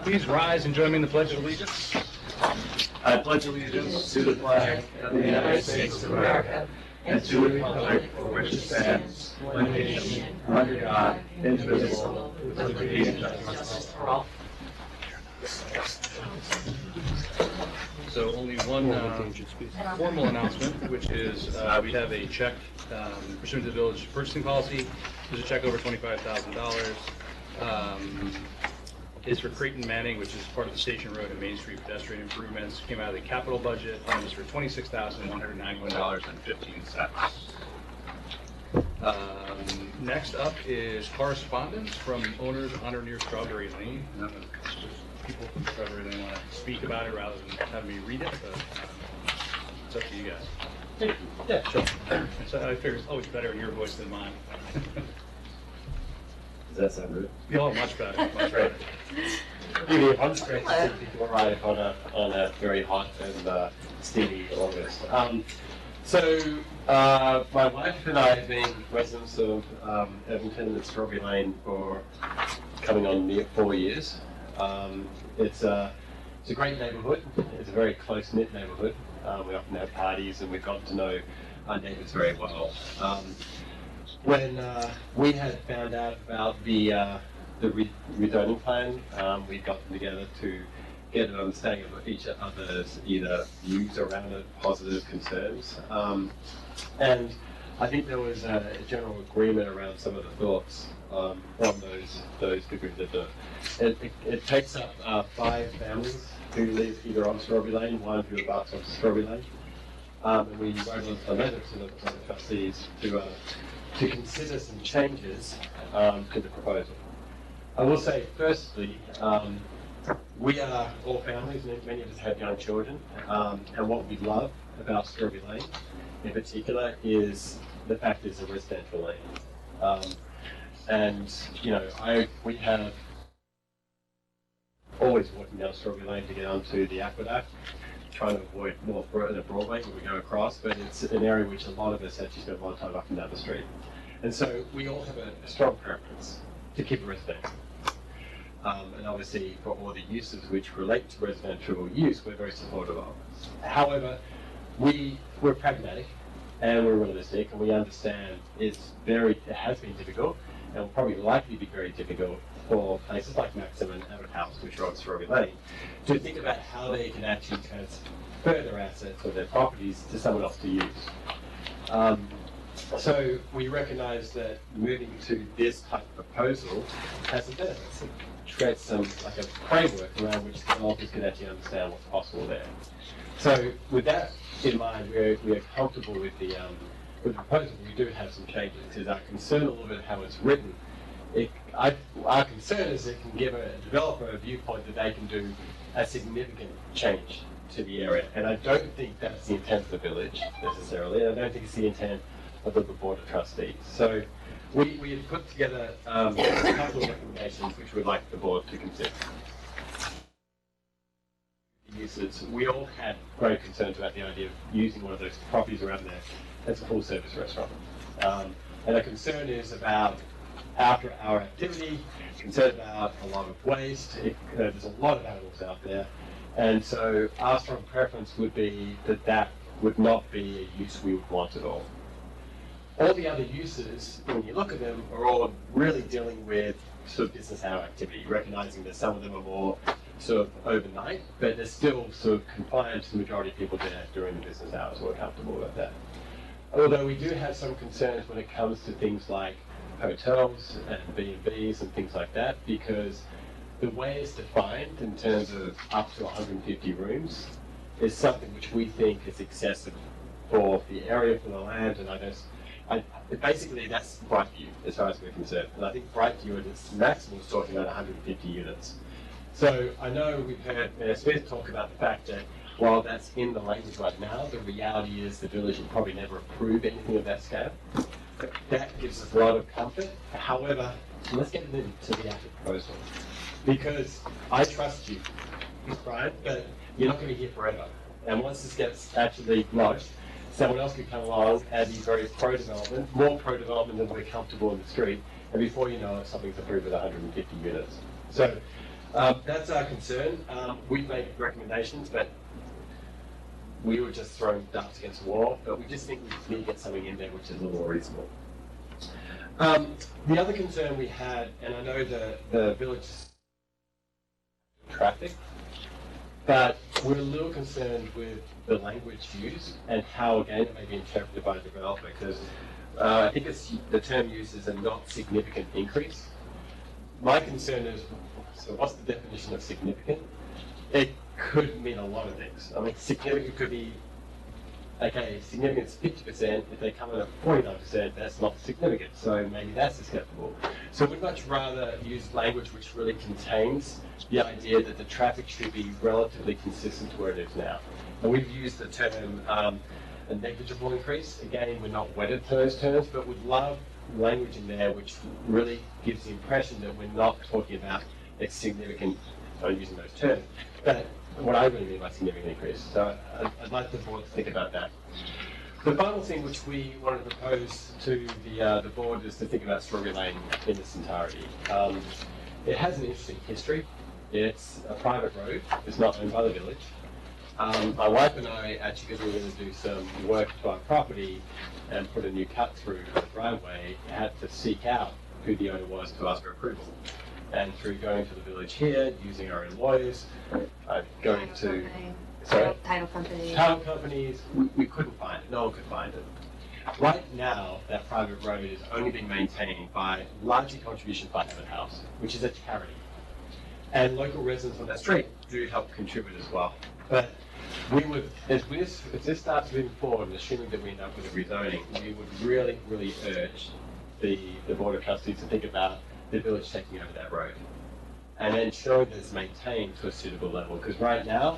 Please rise and join me in the Pledge of Allegiance. I pledge allegiance to the flag of the United States of America and to the republic for which it stands, one nation, under God, indivisible, with liberty and justice for all. So only one formal announcement, which is we have a check pursuant to the village purchasing policy. There's a check over $25,000. It's for Creighton Manning, which is part of the Station Road and Main Street pedestrian improvements. Came out of the capital budget and is for $26,191.15. Next up is correspondence from owners on or near Strawberry Lane. People from Strawberry Lane want to speak about it rather than have me read it, but it's up to you guys. Yeah, sure. So I figure it's always better in your voice than mine. Does that sound good? Oh, much better, much better. I'm just great to see people arrive on a very hot and steamy August. My wife and I have been residents of Evington and Strawberry Lane for coming on near 4 years. It's a great neighbourhood. It's a very close-knit neighbourhood. We often have parties and we've gotten to know our neighbours very well. When we had found out about the rezoning plan, we'd gotten together to get an understanding of each other's either views around it, positive concerns. And I think there was a general agreement around some of the thoughts from those people that do it. It takes up 5 families who live either on Strawberry Lane, one who abuts onto Strawberry Lane. And we wrote a letter to the trustees to consider some changes to the proposal. I will say, firstly, we are all families, and many of us have young children, and what we love about Strawberry Lane, in particular, is the fact it's a residential lane. We have always walking down Strawberry Lane to get onto the aqueduct, trying to avoid North Broadway when we go across, but it's an area which a lot of us actually spend a lot of time up and down the street. And so we all have a strong preference to keep it residential. And obviously for all the uses which relate to residential use, we're very supportive of. However, we're pragmatic and we're realistic, and we understand it has been difficult and will probably likely be very difficult for places like Maxim and Abbott House, which are on Strawberry Lane, to think about how they can actually transfer their assets or their properties to someone else to use. So we recognise that moving to this type of proposal has some benefits. It creates some like a framework around which developers can actually understand what's possible there. So with that in mind, we are comfortable with the proposal. We do have some changes because our concern a little bit how it's written. Our concern is it can give a developer a viewpoint that they can do a significant change to the area, and I don't think that's the intent of the village necessarily. I don't think it's the intent of the Board of Trustees. So we had put together a couple of recommendations which we'd like the board to consider. Uses. We all had great concerns about the idea of using one of those properties around there as a full-service restaurant. And the concern is about after-hour activity, concerned about a lot of waste. There's a lot of animals out there. And so our strong preference would be that would not be a use we would want at all. All the other uses, when you look at them, are all really dealing with sort of business hour activity, recognizing that some of them are more sort of overnight, but they're still sort of compliant to the majority of people there during the business hours. We're comfortable with that. Although we do have some concerns when it comes to things like hotels and B&Bs and things like that, because the way it's defined in terms of up to 150 rooms is something which we think is excessive for the area, for the land, and basically that's Brightview as far as we're concerned. And I think Brightview at its maximum is talking about 150 units. So I know we've heard Mayor Smith talk about the fact that while that's in the language right now, the reality is the village will probably never approve anything of that scale. That gives us a lot of comfort. However, let's get into the actual proposal. Because I trust you, Brian, but you're not going to be here forever. And once this gets actually lodged, someone else could come along and be very pro-development, more pro-development than we're comfortable in the street, and before you know it, something's approved with 150 units. So That's our concern. We've made recommendations, but we were just throwing darts against the wall. But we just think we just need to get something in there which is a little more reasonable. The other concern we had, and I know the village traffic, but we're a little concerned with the language used and how, again, it may be interpreted by the developer, because I think the term used is a not significant increase. My concern is, so what's the definition of significant? It could mean a lot of things. I mean, significant could be, okay, significant is 50%. If they come in at 49%, that's not significant. So maybe that's acceptable. So we'd much rather use language which really contains the idea that the traffic should be relatively consistent to where it is now. And we've used the term a negligible increase. Again, we're not wedded to those terms, but we'd love language in there which really gives the impression that we're not talking about a significant, using those terms, but what I really mean by significant increase. So I'd like the board to think about that. The final thing which we wanted to propose to the board is to think about Strawberry Lane in its entirety. It has an interesting history. It's a private road. It's not owned by the village. My wife and I, actually, because we were going to do some work to our property and put a new cut through the driveway, had to seek out who the owner was to ask for approval. And through going to the village here, using our own lawyers, going to title companies, we couldn't find it. No one could find it. Right now, that private road is only being maintained by largely contribution by Heaven House, which is a charity. And local residents on that street do help contribute as well. But we would, if this starts moving forward, and assuming that we end up with a rezoning, we would really, really urge the Board of Trustees to think about the village taking over that road and ensuring that it's maintained to a suitable level. Because right now,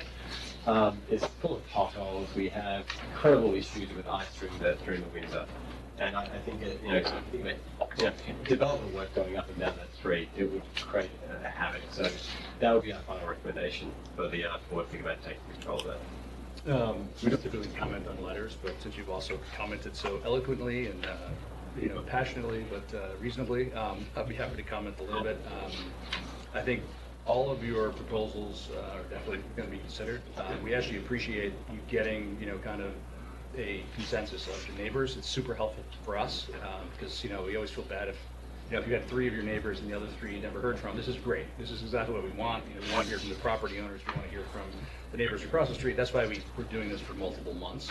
it's full of potholes. We have incredible issues with ice during the winter. And I think development work going up and down that street, it would create a havoc. So that would be our final recommendation for the board to think about taking control of that. We don't typically comment on letters, but since you've also commented so eloquently and passionately but reasonably, I'd be happy to comment a little bit. I think all of your proposals are definitely going to be considered. We actually appreciate you getting, kind of a consensus of the neighbors. It's super helpful for us because, we always feel bad if, if you had 3 of your neighbors and the other 3 you never heard from. This is great. This is exactly what we want. We want to hear from the property owners. We want to hear from the neighbors across the street. That's why we're doing this for multiple months.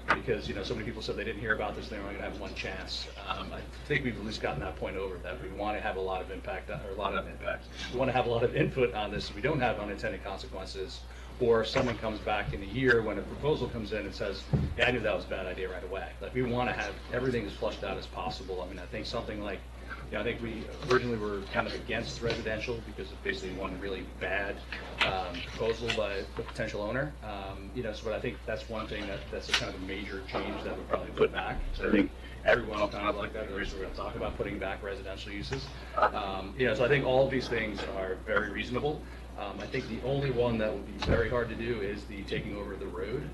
Because so many people said they didn't hear about this, they're only going to have one chance. I think we've at least gotten that point over, that we want to have a lot of impact, We want to have a lot of input on this so we don't have unintended consequences, or someone comes back in a year when a proposal comes in and says, yeah, I knew that was a bad idea right away. Like, we want to have everything as flushed out as possible. I mean, I think something like, I think we originally were kind of against residential because of basically one really bad proposal by the potential owner. But I think that's one thing that's a kind of a major change that we'll probably put back. So I think everyone will kind of like that. The reason we're going to talk about putting back residential uses. So I think all of these things are very reasonable. I think the only one that would be very hard to do is the taking over the road.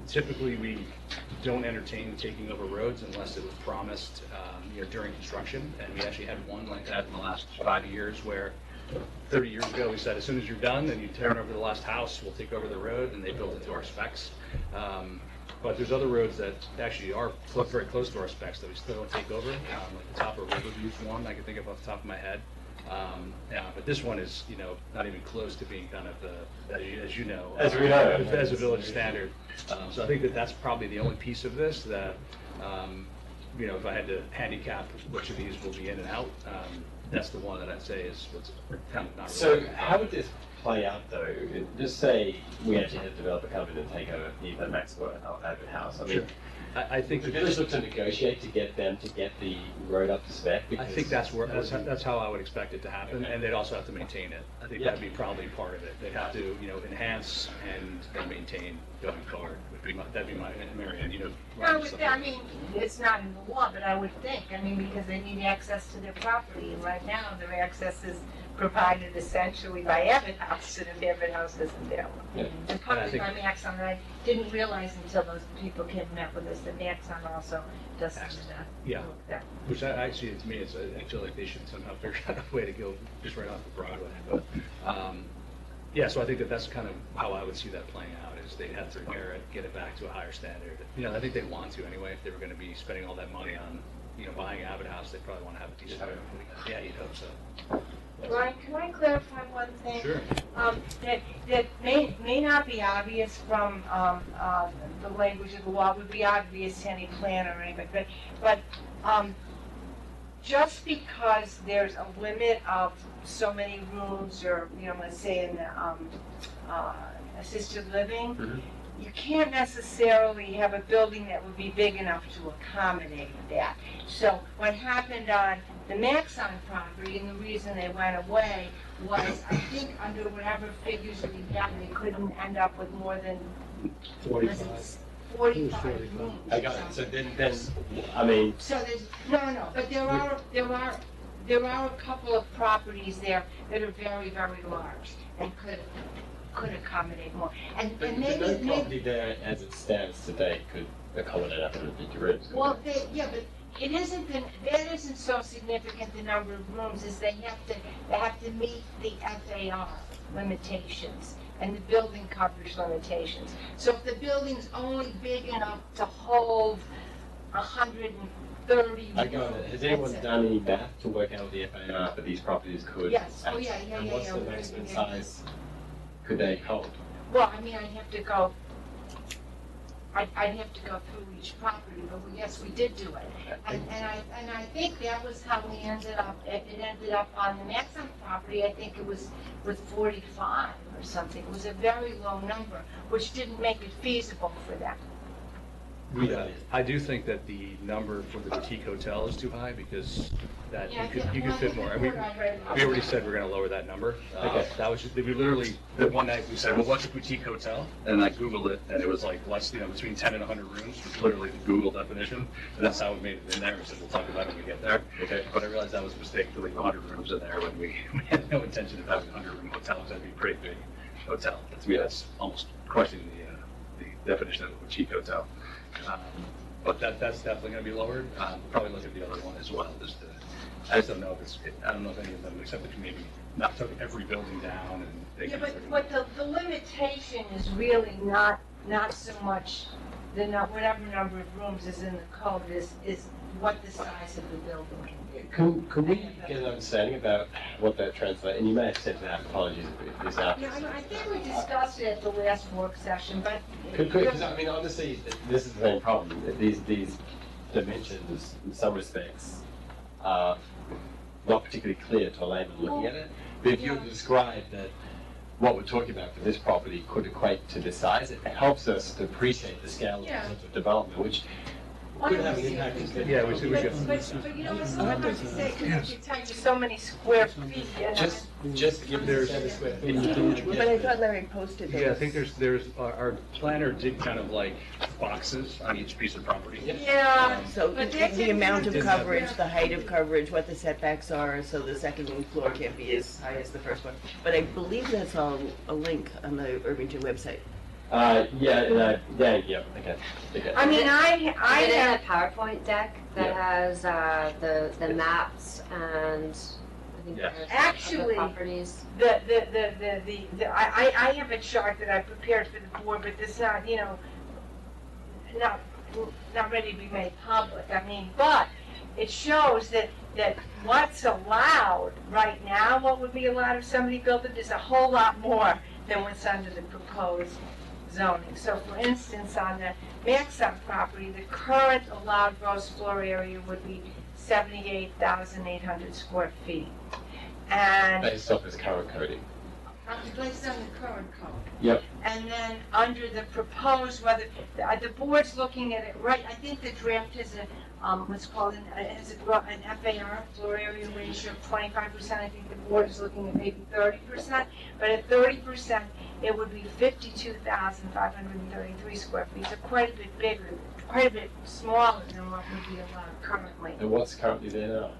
Typically, we don't entertain taking over roads unless it was promised during construction, and we actually had one like that in the last 5 years, where 30 years ago we said, as soon as you're done and you turn over the last house, we'll take over the road, and they built it to our specs. But there's other roads that actually are very close to our specs that we still don't take over, like the top of Riverview's one I can think of off the top of my head. But this one is, not even close to being kind of as we know, as a village standard. So I think that's probably the only piece of this that, if I had to handicap which of these will be in and out, that's the one that I'd say is what's kind of not. So how would this play out though? Just say we actually had a developer come in and take over either Maxwell or Abbott House. I mean, sure. I think the village look to negotiate to get them to get the road up to spec. I think that's how I would expect it to happen, and they'd also have to maintain it. I think that'd be probably part of it. They'd have to, enhance and maintain going forward. That'd be my Marianne. I mean, it's not in the law, but I would think. I mean, because they need access to their property, and right now their access is provided essentially by Abbott House, and if Abbott House isn't there. Yeah. And part And I of think- my Maxon, I didn't realize until those people came and met with us, that Maxon also does some of that. Yeah. work there. Which actually, to me, I feel like they should somehow figure out a way to go just right off of Broadway. But, yeah, so I think that's kind of how I would see that playing out, is they'd have to repair it, get it back to a higher standard. You know, I think they want to anyway. If they were going to be spending all that money on, you know, buying Abbott House, they probably want to have a decent. Yeah, you'd hope so. Ryan, can I clarify one thing? Sure. That may not be obvious from the language of the law, would be obvious to any planner or anybody, but just because there's a limit of so many rooms, or, you know, let's say in assisted living, Mhm. you can't necessarily have a building that would be big enough to accommodate that. So what happened on the Maxon property, and the reason they went away, was, I think, under whatever figures we had, they couldn't end up with more than, was it 45 rooms. I got it. So then, I mean, So there's, no, but there are a couple of properties there that are very, very large and could accommodate more. And but maybe, no property there as it stands today could accommodate 150 rooms. could well, it? but it isn't, that isn't so significant, the number of rooms, is they have to meet the FAR limitations and the building coverage limitations. So if the building's only big enough to hold 130 rooms. I got it. Has anyone that's it. done any math to work out what the FAR for these properties could? Yes. Oh, yeah. And what's the Yeah. maximum size could they hold? Well, I mean, I'd have to go through each property, but yes, we did do it. And I think that was how we ended up, it ended up on the Maxon property, I think it was with 45 or something. It was a very low number, which didn't make it feasible for them. I do think that the number for the boutique hotel is too high, because that Yeah, you could fit more. And we already said we're going to lower that number. Okay. That was just, we literally, the one night we said, well, what's a boutique hotel? And I Googled it, and it was like less, you know, between 10 and 100 rooms, was literally the Google definition. And that's how we made it in there. We said, we'll talk about it when we get there. Okay. But I realized that was a mistake to leave 100 rooms in there when we had no intention of having a 100-room hotel. That'd be a pretty big hotel. To me, that's almost crushing the definition of a boutique hotel. But that's definitely going to be lowered. Probably look at the other one as well. I just don't know if I don't know if any of them, except if maybe not took every building down and they Yeah, could- but the limitation is really not so much whatever number of rooms is in the code, is what the size of the building can be. Could we get an understanding about what that translates? And you may have said that. Apologies if this out. Yeah, I think we discussed it at the last work session, but. Because I mean, honestly, this is the main problem. These dimensions, in some respects, are not particularly clear to a layman looking at it. But if you were to describe that what we're talking about for this property could equate to this size, it helps us to appreciate the scale of Yeah. potential development, which could have an impact. Yeah, we should. But you know, it's not hard to say, because you tell you so many square feet, and Just give There's- the square feet. But I thought Larry posted those. Yeah, I think there's our planner did kind of like boxes on each piece of property. yeah. So But that's the amount of it. coverage, the height of coverage, what the setbacks are, so the second floor can't be as high as the first one. But I believe that's all a link on the Irvington website. Okay. I mean, I I did have, a PowerPoint deck that Yeah. has the maps and I think Yes. there's Actually- other properties. I have a chart that I prepared for the board, but it's not, you know, not ready to be made public. I mean, but it shows that what's allowed right now, what would be allowed if somebody built it, is a whole lot more than what's under the proposed zoning. So for instance, on the Maxon property, the current allowed gross floor area would be 78,800 square feet. And Based off his current coding. based on the current code. Yep. And then under the proposed, whether, the board's looking at it, right, I think the draft is what's called an FAR, floor area ratio of 25%. I think the board is looking at maybe 30%. But at 30%, it would be 52,533 square feet, so quite a bit bigger, quite a bit smaller than what would be allowed currently. And what's currently there now?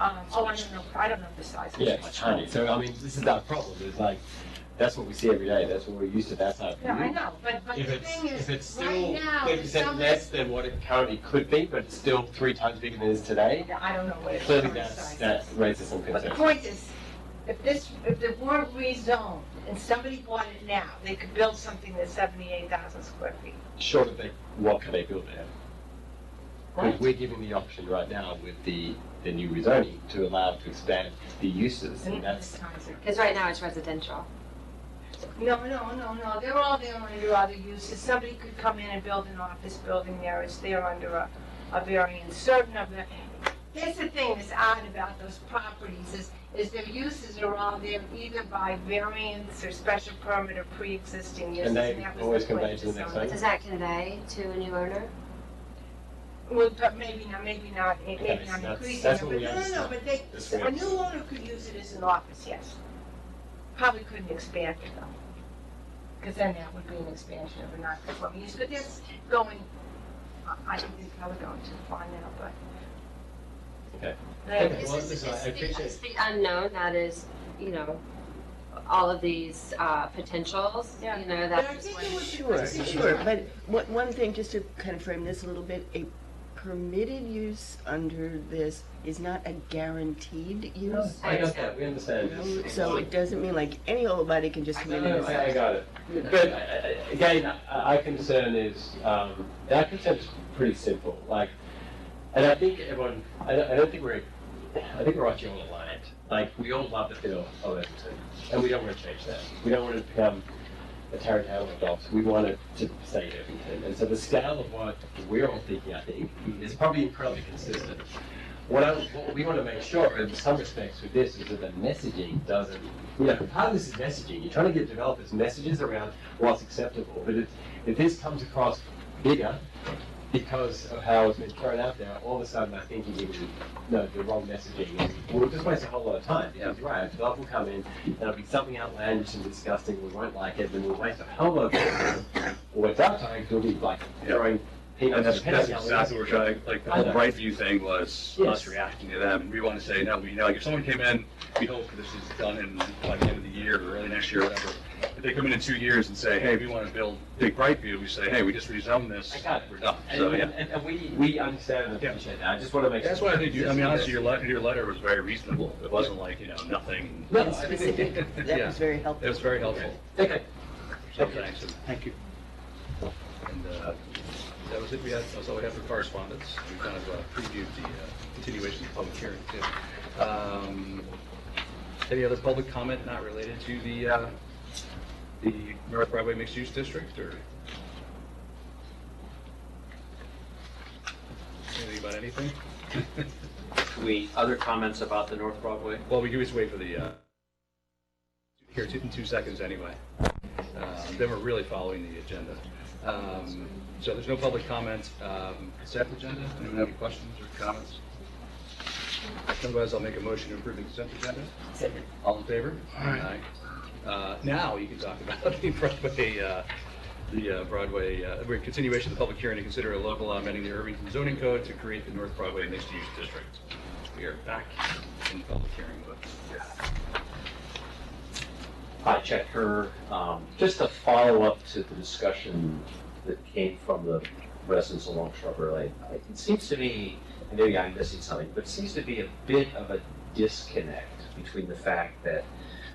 I don't know the size. Yeah, it's tiny. So, I mean, this is our problem, it's like, that's what we see every day, that's what we're used to, that's our view. Yeah, I know, but If the it's, thing is, if it's right still now, 30% less than what it currently could be, but it's still 3 times bigger than it is today, I don't know what it's. clearly current size that is. raises some But the concern. point is, if it weren't rezoned and somebody bought it now, they could build something that's 78,000 square feet. Short of what can they build there? What? We're giving the option right now with the new rezoning to allow to expand the uses, and that's, Because right now it's residential. No, they're all there under other uses. Somebody could come in and build an office building there, it's there under a variance. Certain of the, here's the thing that's odd about those properties is their uses are all there either by variance or special permit or pre-existing uses. and they that was always the point convey to the next zone. owner. Does that convey to a new owner? Well, but maybe not Okay, so increasing that's it, what we but no, understand. but That's what we a new owner could use it as an office, yes. Probably couldn't expand it though, because then that would be an expansion of a non-conforming use, but that's going, I think it's probably going too far now, but. Okay. Anyway, Well, listen, I appreciate It's the unknown that is, all of these potentials, Yeah. that But I is think what. it was- Sure, but one thing, just to kind of frame this a little bit, a permitted use under this is not a guaranteed use. I got that, we understand. So it doesn't mean like any old body can just come in and I got it. But again, our concern is, our concern is pretty simple, like, and I think everyone, I think we're actually all aligned. Like, we all love the feel of Edmonton, and we don't want to change that. We don't want it to become a Tarrantino of dogs. We want it to stay Irvington. And so the scale of what we're all thinking, I think, is probably incredibly consistent. What we want to make sure, in some respects with this, is that the messaging doesn't, part of this is messaging. You're trying to give developers messages around what's acceptable. But if this comes across bigger, because of how it's been thrown out there, all of a sudden I think you're giving the wrong messaging. And we'll just waste a whole lot of time. Because you're right, a developer will come in, and it'll be something outlandish and disgusting, we won't like it, then we'll waste a whole lot of time. Or it's our time, it'll be like throwing And peanuts that's and exactly what we're trying, like, the I whole know. Brightview thing was Yes. us reacting to them, and we want to say, no, like, if someone came in, we hope this is done by the end of the year, or early next year, or whatever. If they come in 2 years and say, hey, we want to build Big Brightview, we say, hey, we just rezoned this, I got it. we're done, so, yeah. And we understand and appreciate that. I just want to make sure. That's why I think, honestly, your letter was very reasonable, it wasn't like, nothing. No, specific. That Yeah. was very helpful. It was very helpful, Okay. so thanks. Thank you. And, that was it, that's all we have for correspondence. We kind of previewed the continuation of the public hearing too. Any other public comment not related to the North Broadway Mixed Use District, or anything about anything? Other comments about the North Broadway? Well, we can just wait for the, here, in 2 seconds anyway. Then we're really following the agenda. So there's no public comment. Consent agenda, anyone have any questions or comments? Otherwise, I'll make a motion to approve the consent agenda. All in favor? Aye. Now you can talk about the Broadway, continuation of the public hearing to consider a local law amending the Irvington zoning code to create the North Broadway mixed use district. We are back in the public hearing mode. Hi, Chet Kerr. Just a follow-up to the discussion that came from the residents along Strawberry Lane. It seems to me, and maybe I'm missing something, but it seems to be a bit of a disconnect between the fact that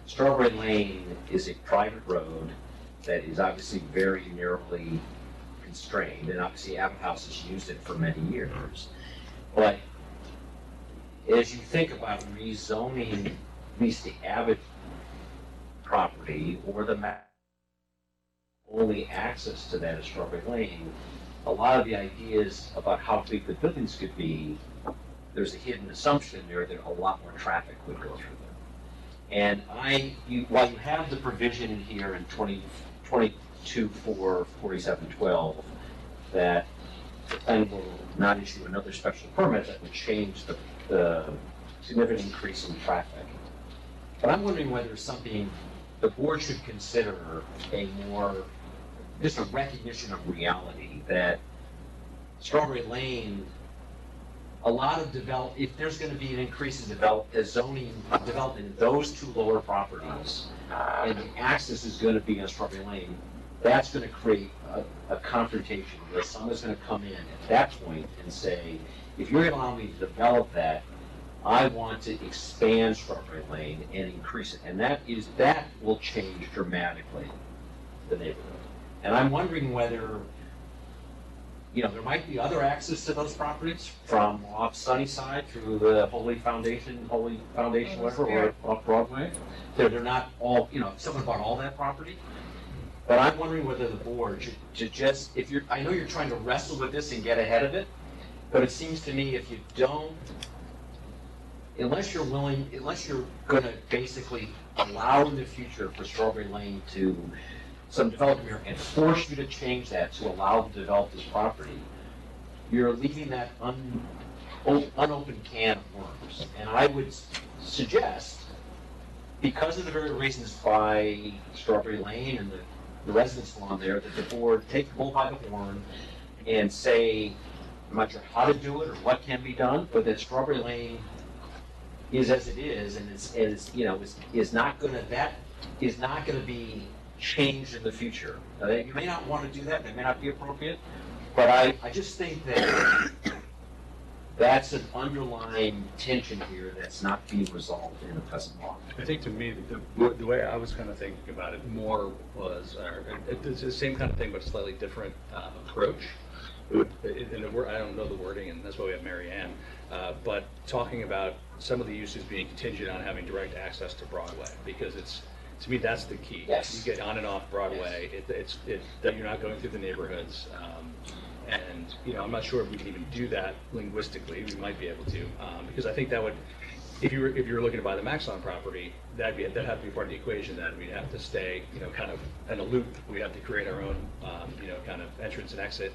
Strawberry Lane is a private road that is obviously very narrowly constrained, and obviously Abbott House has used it for many years. But as you think about rezoning at least the Abbott property or the only access to that is Strawberry Lane, a lot of the ideas about how big the buildings could be, there's a hidden assumption there that a lot more traffic would go through them. And while you have the provision in here in 22-4-47-12 that the planning board will not issue another special permit that would change the significant increase in traffic. But I'm wondering whether something the board should consider just a recognition of reality that Strawberry Lane a lot of if there's gonna be an increase in zoning development in those two lower properties, and the access is gonna be on Strawberry Lane, that's gonna create a confrontation where someone's gonna come in at that point and say, if you're gonna allow me to develop that, I want to expand Strawberry Lane and increase it. And that will change dramatically the neighborhood. And I'm wondering whether, there might be other access to those properties from off Sunnyside through the Holy Foundation, whatever, or off Broadway. They're not all, someone bought all that property. But I'm wondering whether the board should just, I know you're trying to wrestle with this and get ahead of it, but it seems to me if you don't, unless you're gonna basically allow in the future for Strawberry Lane to, some developer here, and force you to change that to allow them to develop this property, you're leaving that unopened can of worms. And I would suggest, because of the very reasons by Strawberry Lane and the residents along there, that the board take the bull by the horn and say, I'm not sure how to do it or what can be done, but that Strawberry Lane is as it is, and is not gonna be changed in the future. You may not want to do that, that may not be appropriate, but I just think that that's an underlying tension here that's not being resolved in the present law. I think to me, the way I was kind of thinking about it more was, it's the same kind of thing, but a slightly different approach. I don't know the wording, and that's why we have Mary Ann, but talking about some of the uses being contingent on having direct access to Broadway, because to me, that's the key. Yes. You get on and off Broadway, it's that you're not going through the neighborhoods. And, I'm not sure if we can even do that linguistically. We might be able to, because I think that would, if you were looking to buy the Maxon property, that'd have to be part of the equation. That we'd have to stay, kind of in a loop. We'd have to create our own, kind of entrance and exit,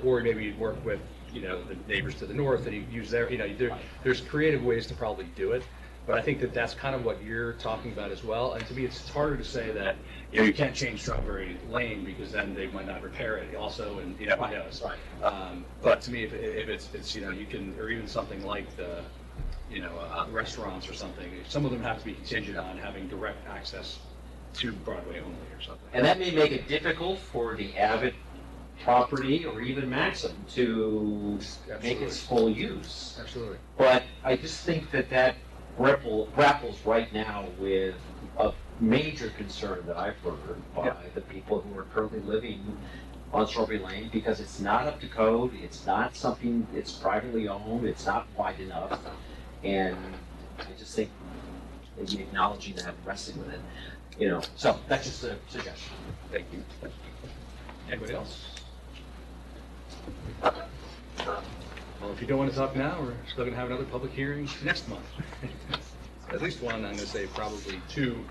or maybe you'd work with, the neighbors to the north and you use there's creative ways to probably do it. But I think that's kind of what you're talking about as well. And to me, it's harder to say that, you can't change Strawberry Lane because then they might not repair it also, and, who knows. But to me, if it's, you can, or even something like the, restaurants or something, some of them have to be contingent on having direct access to Broadway only or something. And that may make it difficult for the Abbott property or even Maxim to make its full use. Absolutely. But I just think that grapples right now with a major concern that I've heard by the people who are currently living on Strawberry Lane, because it's not up to code, it's not something, it's privately owned, it's not wide enough, and I just think maybe acknowledging that and wrestling with it, so that's just a suggestion. Thank you. Anybody else? Well, if you don't want to talk now, we're still going to have another public hearing next month. At least one, I'm going to say probably two,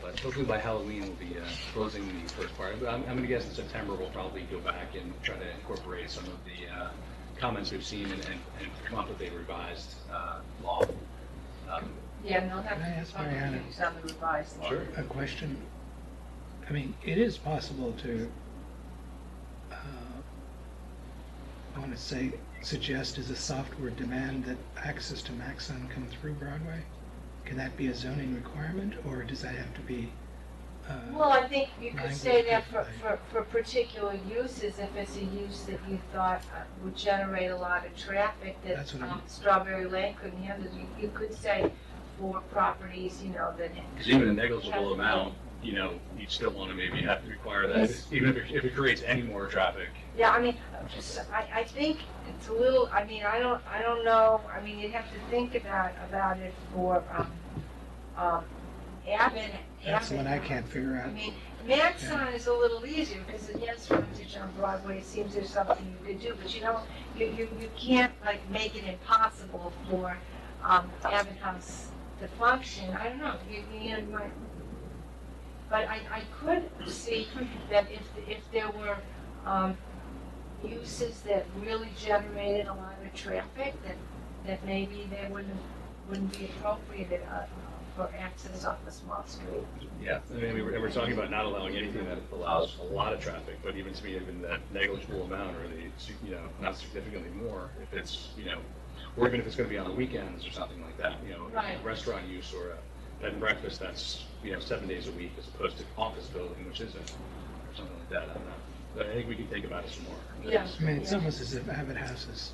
but hopefully by Halloween we'll be closing the first part. I'm going to guess in September we'll probably go back and try to incorporate some of the comments we've seen and come up with a revised law. Yeah, and they'll have Can I to ask Mariana on the revised law. Sure. a question? I mean, it is possible to, I want to suggest as a software demand that access to Maxon come through Broadway. Can that be a zoning requirement, or does that have to be? Well, I think you could say that language for particular uses, if it's a use that you thought would generate a lot of traffic, that That's what I'm- Strawberry Lane couldn't handle, you could say for properties, that. Because even a negligible amount, you'd still want to maybe have to require that, even if it creates any more traffic. Yeah, I mean, I think it's a little, I don't know, you'd have to think about it for, Abbott. That's the one I can't figure out. Maxon is a little easier because it has frontage on Broadway. It seems there's something you could do, but you can't make it impossible for Abbott House to function. I don't know. You might, but I could see that if there were uses that really generated a lot of traffic, that maybe they wouldn't be appropriate for access off a small street. Yeah, I mean, we're talking about not allowing anything that allows a lot of traffic, but even to me, even that negligible amount or the, not significantly more, if it's, or even if it's gonna be on the weekends or something like that, Right. restaurant use or a bed and breakfast that's, 7 days a week as opposed to office building, which isn't, or something like that, I don't know. But I think we can think about it some more. Yeah. I mean, it's almost as if Abbott House is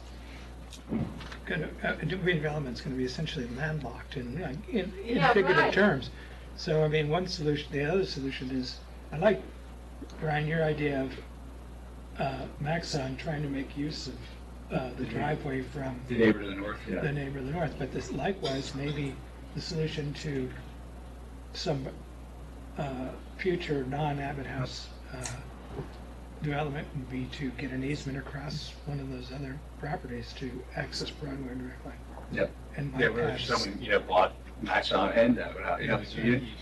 redevelopment's going to be essentially landlocked in Yeah, figurative right. terms. So, I mean, one solution, the other solution is, I like, Brian, your idea of Maxon trying to make use of the driveway from The neighbor to the north, the neighbor to the north, but this likewise, maybe the solution to some future non-Abbott House development would be to get an easement across one of those other properties to access Broadway directly. Yep. And Yeah, where if bypass. someone, bought Maxon and Abbott,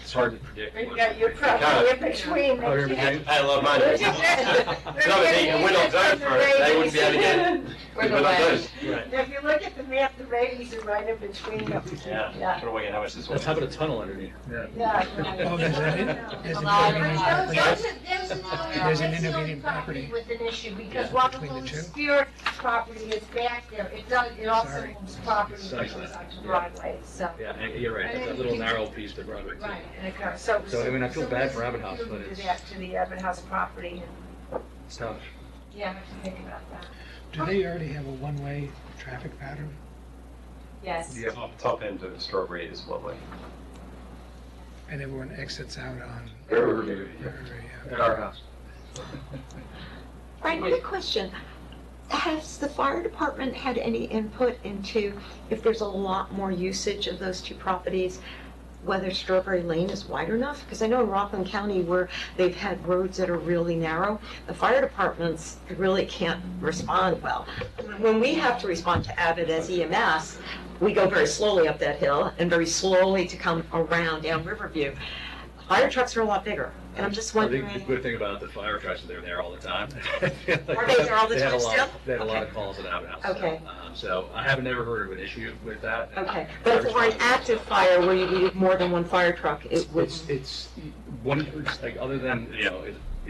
it's hard to predict. You got your property in between. Oh, you're in between? I love mine. There's We're not zoned for it, they wouldn't be able to get it. We're the We're not way. zoned. Right. If you look at the map, the rabies are right in between them. Yeah, Yeah. what do we get, how much this one? Let's have a tunnel underneath. Yeah. Yeah. Oh, there's A lot of There's an intervening property With an issue, because while the between the little two? Spirit property is back there, it also Sorry. owns property that Sorry. goes out to Broadway, so. Yeah, and you're right, it's a little narrow piece to Broadway too. Right, and it goes, so. So, I mean, I feel bad for Abbott House, so but we do it's- that to the Abbott House property, and, It's tough. yeah, I have to think about that. Do they already have a one-way traffic pattern? Yes. The top end of the Strawberry is lovely. And everyone exits out on Riverview. Riverview, At our house. Brian, quick question. Has the fire department had any input into if there's a lot more usage of those two properties, whether Strawberry Lane is wide enough? Because I know in Rockland County where they've had roads that are really narrow, the fire departments really can't respond well. When we have to respond to Abbott as EMS, we go very slowly up that hill and very slowly to come around down Riverview. Fire trucks are a lot bigger, and I'm just I think the wondering. good thing about the fire trucks is they're there all the time. Are they there all the They had a time lot- still? They had a lot Okay. of calls at Abbott House. Okay. So I haven't never heard of an issue with that. Okay, but if it were an active fire where you needed more than one fire truck, it would. It's one, it's like, other than,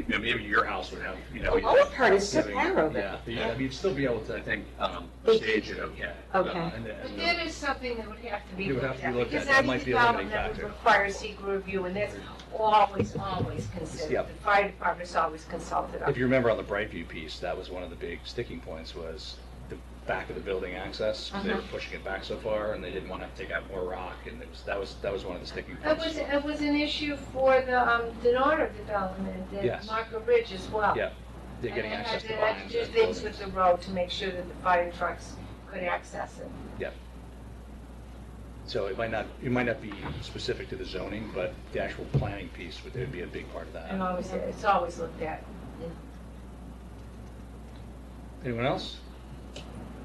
maybe your house would have, The lower part is so having- narrow, but- Yeah, but yeah, I mean, you'd still be able to, I think, stage it okay. Okay. But that is something that would have to be It would have looked to at, be looked because at. That any might be a limiting development would factor. require secret review, and that's always considered. Yep. The fire department's always consulted on. If you remember on the Brightview piece, that was one of the big sticking points was the back of the building access. They were pushing it back so far and they didn't want to take out more rock and that was one of the sticking points. It was an issue for the Denora development Yes. at Marco Ridge as well. Yeah, they're getting And access to they had vines do and things with buildings. the road to make sure that the fire trucks could access it. Yeah. So it might not be specific to the zoning, but the actual planning piece would be a big part of And that. it's always looked at. Anyone else?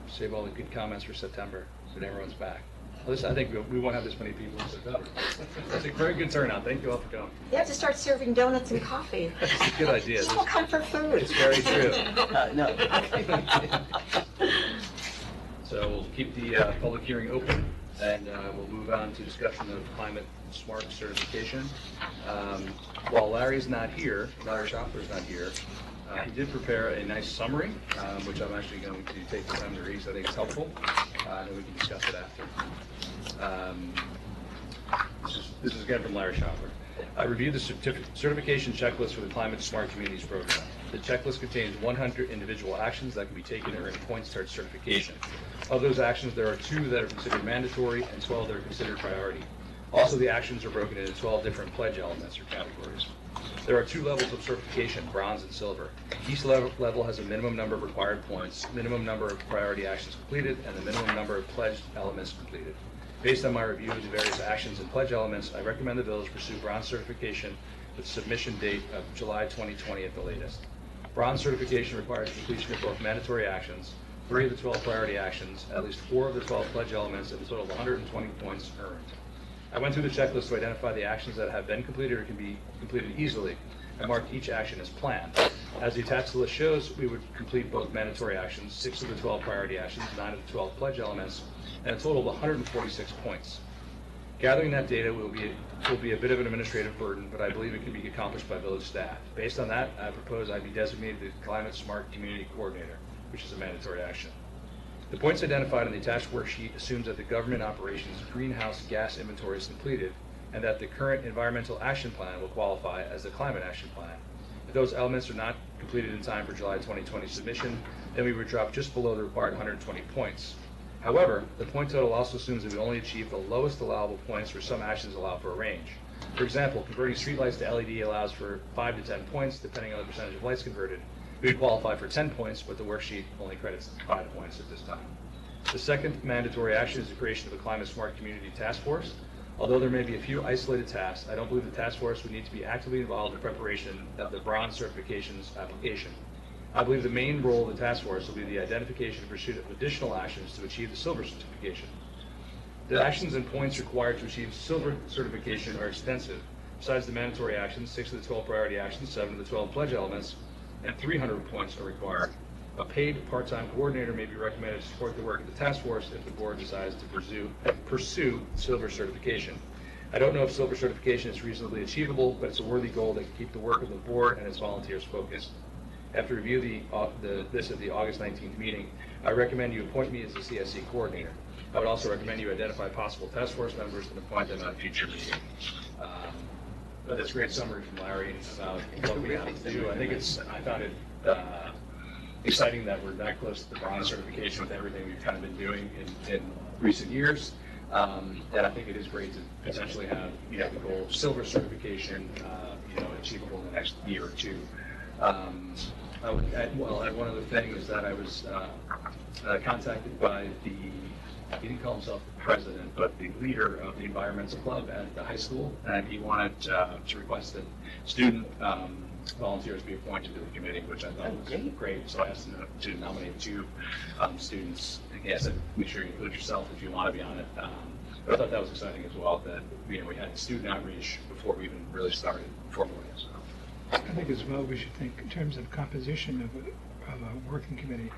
Save all the good comments for September, so that everyone's back. Listen, I think we won't have this many people in September. It's a very good turnout. Thank you all for coming. You have to start serving donuts and coffee. It's a good idea. People come for food. It's very true. No. So we'll keep the public hearing open, and we'll move on to discussion of climate smart certification. While Larry's not here, Larry Schaffler's not here, he did prepare a nice summary, which I'm actually going to take the time to read, so I think it's helpful, and then we can discuss it after. This is again from Larry Schaffler. I reviewed the certification checklist for the Climate Smart Communities program. The checklist contains 100 individual actions that can be taken to earn points towards certification. Of those actions, there are 2 that are considered mandatory and 12 that are considered priority. Also, the actions are broken into 12 different pledge elements or categories. There are 2 levels of certification, bronze and silver. Each level has a minimum number of required points, minimum number of priority actions completed, and the minimum number of pledged elements completed. Based on my review of the various actions and pledge elements, I recommend the village pursue bronze certification with submission date of July 2020 at the latest. Bronze certification requires completion of both mandatory actions, 3 of the 12 priority actions, at least 4 of the 12 pledge elements, and a total of 120 points earned. I went through the checklist to identify the actions that have been completed or can be completed easily, and marked each action as planned. As the attached list shows, we would complete both mandatory actions, 6 of the 12 priority actions, 9 of the 12 pledge elements, and a total of 146 points. Gathering that data will be a bit of an administrative burden, but I believe it can be accomplished by village staff. Based on that, I propose I be designated the Climate Smart Community Coordinator, which is a mandatory action. The points identified in the attached worksheet assumes that the government operations greenhouse gas inventory is completed and that the current environmental action plan will qualify as the climate action plan. If those elements are not completed in time for July 2020 submission, then we would drop just below the required 120 points. However, the point total also assumes that we only achieve the lowest allowable points where some actions allow for a range. For example, converting streetlights to LED allows for 5 to 10 points, depending on the percentage of lights converted. We would qualify for 10 points, but the worksheet only credits 5 points at this time. The second mandatory action is the creation of a Climate Smart Community Task Force. Although there may be a few isolated tasks, I don't believe the task force would need to be actively involved in preparation of the bronze certifications application. I believe the main role of the task force will be the identification and pursuit of additional actions to achieve the silver certification. The actions and points required to achieve silver certification are extensive. Besides the mandatory actions, 6 of the 12 priority actions, 7 of the 12 pledge elements, and 300 points are required. A paid part-time coordinator may be recommended to support the work of the task force if the board decides to pursue silver certification. I don't know if silver certification is reasonably achievable, but it's a worthy goal that can keep the work of the board and its volunteers focused. After review this at the August 19th meeting, I recommend you appoint me as the CSC coordinator. I would also recommend you identify possible task force members and appoint them at a future meeting. But that's a great summary from Larry about what we have to do. I found it exciting that we're that close to the bronze certification with everything we've kind of been doing in recent years. And I think it is great to potentially have the goal of silver certification achievable in the next year or two. I would add one other thing is that I was contacted by he didn't call himself the president, but the leader of the environmental club at the high school, and he wanted to request that student volunteers be appointed to the committee, which I thought was great. So I asked him to nominate 2 students. He said, make sure you include yourself if you want to be on it. But I thought that was exciting as well, that we had student outreach before we even really started formally. So. I think as well we should think in terms of composition of a working committee,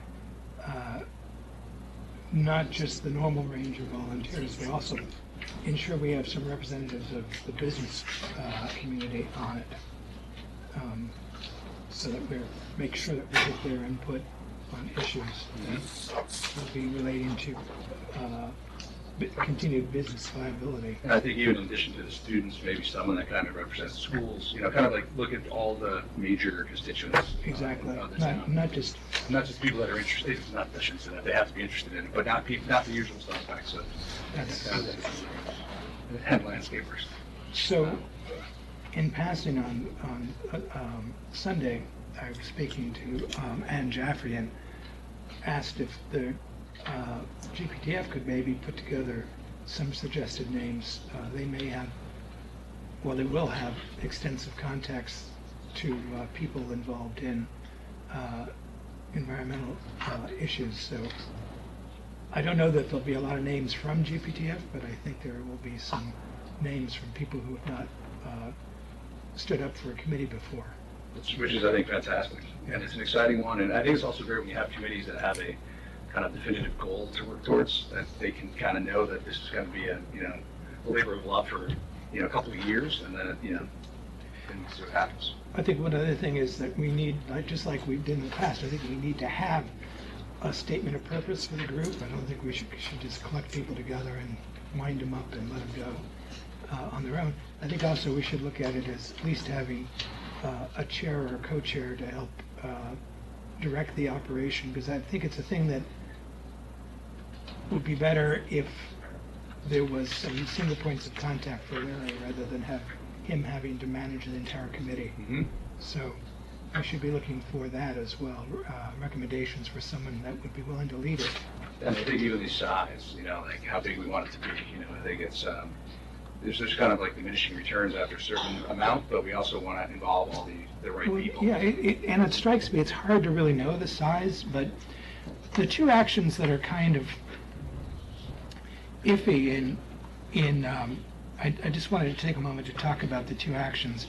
not just the normal range of volunteers, but also ensure we have some representatives of the business community on it, so that make sure that we get their input on issues that will be relating to continued business viability. And I think even in addition to the students, maybe someone that kind of represents schools, kind of like look at all the major constituents. Exactly. Of the town. Not just people that are interested, not I shouldn't say that, they have to be interested in it, but not the usual suspects of and landscapers. So, in passing on Sunday, I was speaking to Ann Jaffrey and asked if the GPTF could maybe put together some suggested names. They will have extensive contacts to people involved in environmental issues. So I don't know that there'll be a lot of names from GPTF, but I think there will be some names from people who have not stood up for a committee before. Which is, I think, fantastic. And it's an exciting one. And I think it's also great when you have committees that have a kind of definitive goal to work towards, that they can kind of know that this is going to be a labor of love for a couple of years, and then and see what happens. I think one other thing is that we need, just like we did in the past, I think we need to have a statement of purpose for the group. I don't think we should just collect people together and wind them up and let them go on their own. I think also we should look at it as at least having a chair or a co-chair to help direct the operation, because I think it's a thing that would be better if there was some single points of contact for Larry rather than have him having to manage the entire committee. Mm-hmm. So I should be looking for that as well, recommendations for someone that would be willing to lead it. And I think even the size, like how big we want it to be, I think it's, there's just kind of like diminishing returns after a certain amount, but we also want to involve all the right people. Yeah, and it strikes me, it's hard to really know the size, but the 2 actions that are kind of iffy I just wanted to take a moment to talk about the 2 actions.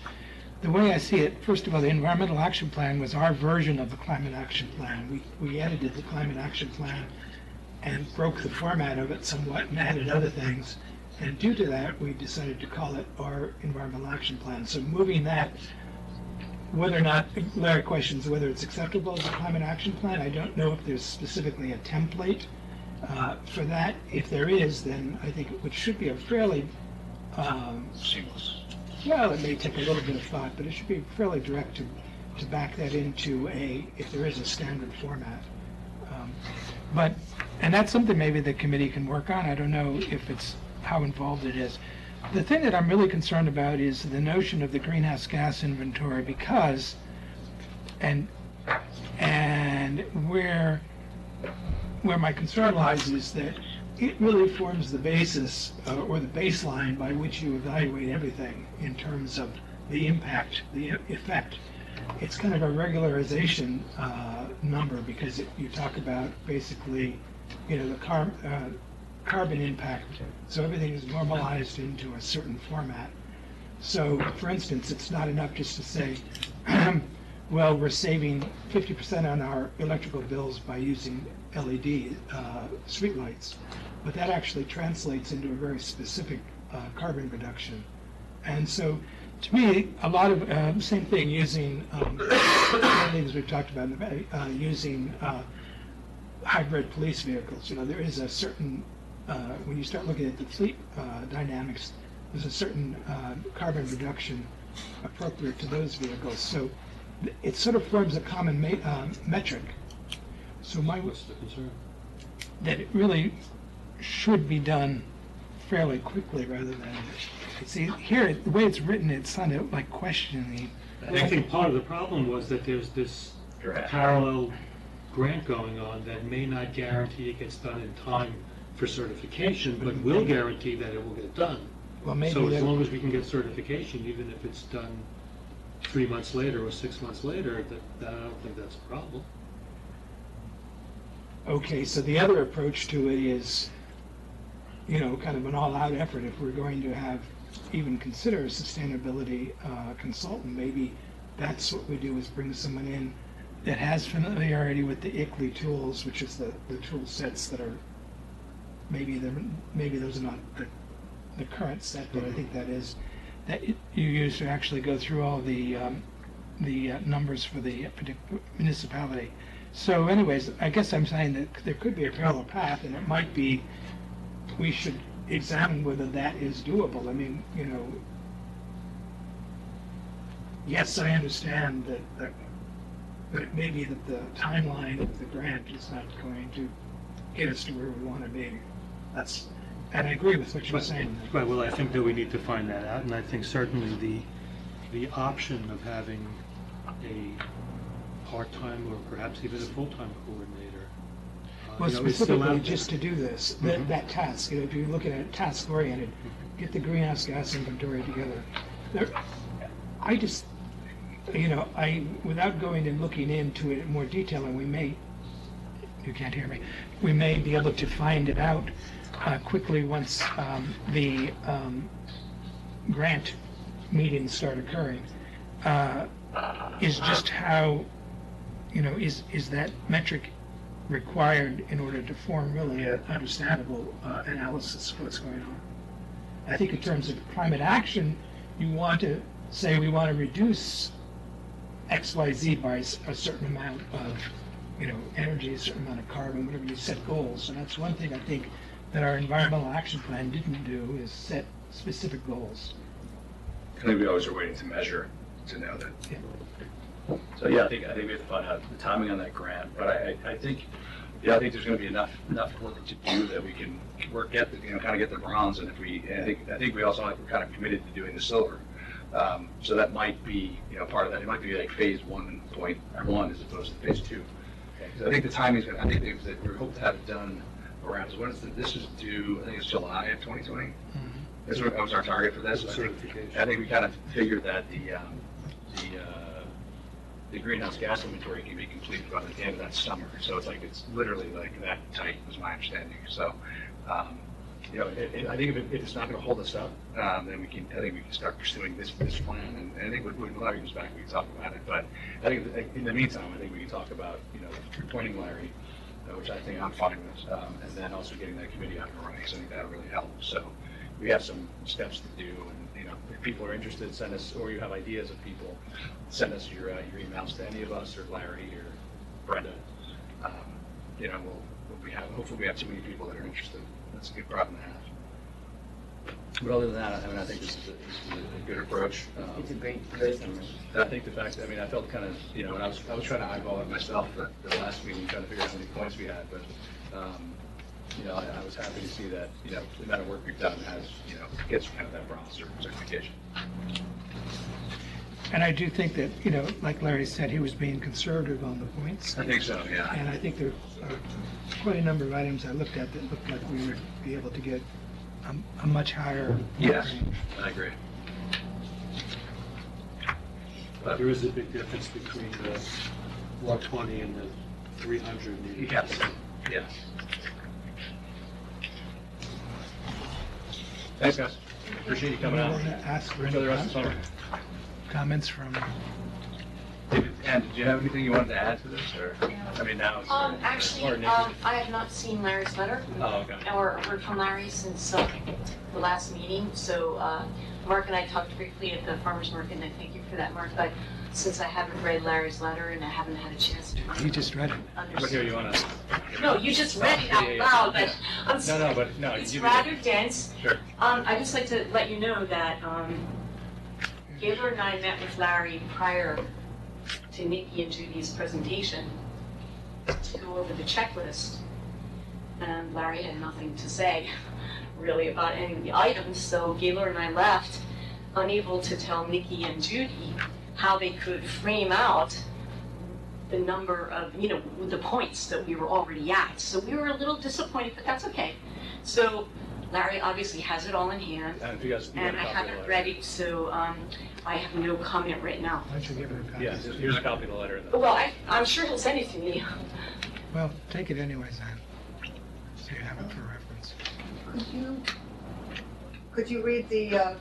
The way I see it, first of all, the Environmental Action Plan was our version of the Climate Action Plan. We edited the Climate Action Plan and broke the format of it somewhat and added other things. And due to that, we decided to call it our environmental action plan. So moving that, whether or not, Larry questions whether it's acceptable as a climate action plan. I don't know if there's specifically a template for that. If there is, then I think it should be a fairly, Seamless. well, it may take a little bit of thought, but it should be fairly direct to back that into if there is a standard format. And that's something maybe the committee can work on. I don't know how involved it is. The thing that I'm really concerned about is the notion of the greenhouse gas inventory, because, and where my concern lies is that it really forms the basis or the baseline by which you evaluate everything in terms of the impact, the effect. It's kind of a regularization number, because you talk about basically, the carbon impact. So everything is normalized into a certain format. So, for instance, it's not enough just to say, well, we're saving 50% on our electrical bills by using LED streetlights, but that actually translates into a very specific carbon reduction. And so, to me, a lot of same thing using one of the things we've talked about, using hybrid police vehicles. There is a certain when you start looking at the fleet dynamics, there's a certain carbon reduction appropriate to those vehicles. So it sort of forms a common metric. So What's the concern? that it really should be done fairly quickly rather than, see, here, the way it's written, it sounded like questioning. Well, I think part of the problem was that there's this Correct. parallel grant going on that may not guarantee it gets done in time for certification, but will guarantee that it will get done. Well, maybe So as that- long as we can get certification, even if it's done 3 months later or 6 months later, I don't think that's a problem. Okay, so the other approach to it is, kind of an all-out effort. If we're going to even consider a sustainability consultant, maybe that's what we do, is bring someone in that has familiarity with the ICLEI tools, which is the tool sets that are, maybe those are not the current set, but I think that you use to actually go through all the numbers for the particular municipality. So anyways, I guess I'm saying that there could be a parallel path, and it might be, we should examine whether that is doable. I mean, yes, I understand that but it may be that the timeline of the grant is not going to get us to where we want to be. And I agree with what you're saying. Right, well, I think that we need to find that out, and I think certainly the option of having a part-time or perhaps even a full-time coordinator, Well, is still specifically out there. just to do this, Mhm. that task, if you're looking at it task-oriented, get the greenhouse gas inventory together. I just, without going and looking into it in more detail, and you can't hear me, we may be able to find it out quickly once the grant meetings start occurring, is just how, is that metric required in order to form really an understandable analysis of what's going on. I think in terms of climate action, you want to say we want to reduce XYZ by a certain amount of, energy, a certain amount of carbon, whatever you set goals. And that's one thing I think that our environmental action plan didn't do, is set specific goals. I think we always are waiting to measure to know that. Yeah. So yeah, I think we have to find out the timing on that grant, but I think there's going to be enough work to do that we can get the bronze, and I think we also we're kind of committed to doing the silver. So that might be part of that. It might be like phase 1.1 as opposed to phase 2. So I think the timing is. I think that we hope to have it done around. So this is due. I think it's July of 2020. That was our target for this. I think we kind of figured that the greenhouse gas inventory can be completed by the end of that summer. So it's literally like that tight, was my understanding. So, I think if it's not going to hold us up, then I think we can start pursuing this plan. And I think when Larry comes back, we can talk about it. But I think in the meantime, I think we can talk about, appointing Larry, which I think I'm fine with, and then also getting that committee up and running. So I think that'll really help. So, we have some steps to do, and, you know, if people are interested, send us, or you have ideas of people, send us your emails to any of us, or Larry, or Brenda. You know, hopefully we have too many people that are interested. That's a good problem to have. But other than that, I mean, I think this is a good approach. It's a great summary. I think the fact, I mean, I felt kind of, you know, and I was trying to eyeball it myself at the last meeting, trying to figure out how many points we had, but, you know, I was happy to see that, you know, the amount of work we've done has, you know, gets kind of that bronze certification. And I do think that, you know, like Larry said, he was being conservative on the points. I think so, yeah. And I think there are quite a number of items I looked at that looked like we would be able to get a much higher Yes, range. I agree. But there is a big difference between the 120 and the 300. Yes, yes. Thanks, guys. Appreciate you coming out. Want to ask for Enjoy the rest of the any summer. comments from, And did you have anything you wanted to add to this, or, I mean, now it's. Actually, or Nikki? I have not seen Larry's letter. Oh, okay. Or heard from Larry since the last meeting, so Mark and I talked briefly at the farmer's market, and I thank you for that, Mark, but since I haven't read Larry's letter and I haven't had a chance to he just read it. But here, understand. you wanna? No, you just read it Yeah, out yeah, loud, yeah. but I'm No, no, but, no. it's you- rather dense. Sure. I'd just like to let you know that Gaylor and I met with Larry prior to Nikki and Judy's presentation to go over the checklist. And Larry had nothing to say really about any of the items, so Gaylor and I left unable to tell Nikki and Judy how they could frame out the number of, you know, the points that we were already at. So we were a little disappointed, but that's okay. So Larry obviously has it all in hand, And if you guys. and I haven't read it, so I have no comment right now. Why don't you give it a copy? Yes, here's a copy of the letter. Well, I'm sure he'll send it to me. Well, take it anyways then, so you have it for reference. Could you read the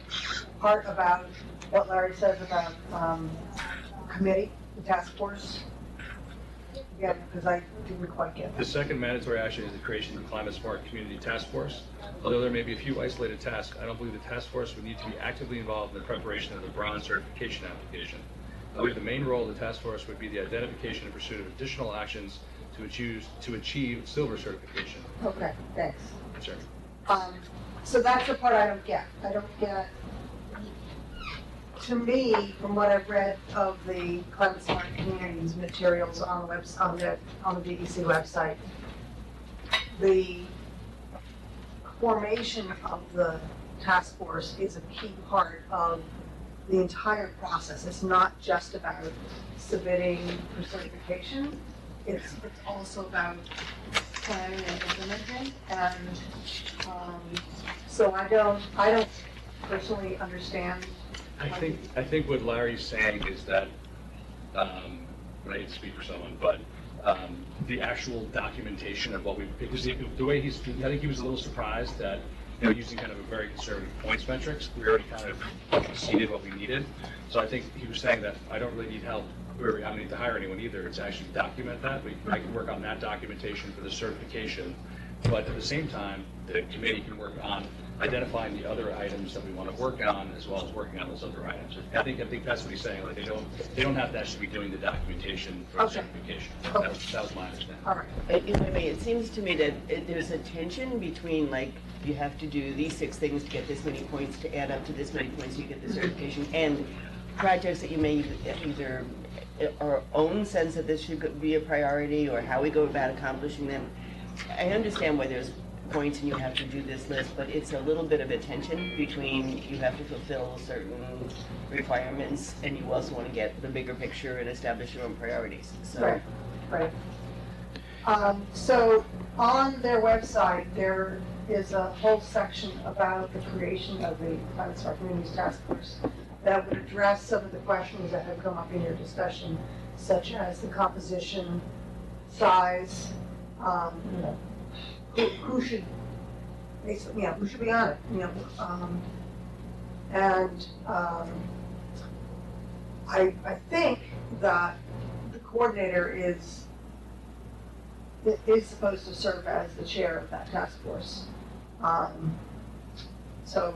part about what Larry says about committee, the task force? Yeah, because I didn't quite get The that. second mandatory action is the creation of the Climate Smart Community Task Force. Although there may be a few isolated tasks, I don't believe the task force would need to be actively involved in the preparation of the bronze certification application. I believe the main role of the task force would be the identification and pursuit of additional actions to achieve silver certification. Okay, thanks. Sure. So that's the part I don't get. I don't get, to me, from what I've read of the Climate Smart Communities materials on the on the BBC website, the formation of the task force is a key part of the entire process. It's not just about submitting for certification. It's also about planning and implementing. And so I don't personally understand. I think what Larry's saying is that, I hate to speak for someone, but the actual documentation of what we, because the way I think he was a little surprised that, you know, using kind of a very conservative points metrics, we already kind of exceeded what we needed. So I think he was saying that I don't really need help, or I don't need to hire anyone either, it's actually document that. I can work on that documentation for the certification, but at the same time, the committee can work on identifying the other items that we want to work on, as well as working on those other items. I think that's what he's saying, like they don't have to actually be doing the documentation for the Okay. certification. Okay. That was my understanding. All right. It seems to me that there's a tension between, like, you have to do these 6 things to get this many points, to add up to this many points, you get the certification, and projects that you may either our own sense that this should be a priority, or how we go about accomplishing them. I understand why there's points and you have to do this list, but it's a little bit of a tension between you have to fulfill certain requirements and you also want to get the bigger picture and establish your own priorities, so. Right, right. So on their website, there is a whole section about the creation of the Climate Smart Communities Task Force that would address some of the questions that have come up in your discussion, such as the composition, size, you know, who should, basically, you know, who should be on it, you know, and I think that the coordinator is supposed to serve as the chair of that task force. So,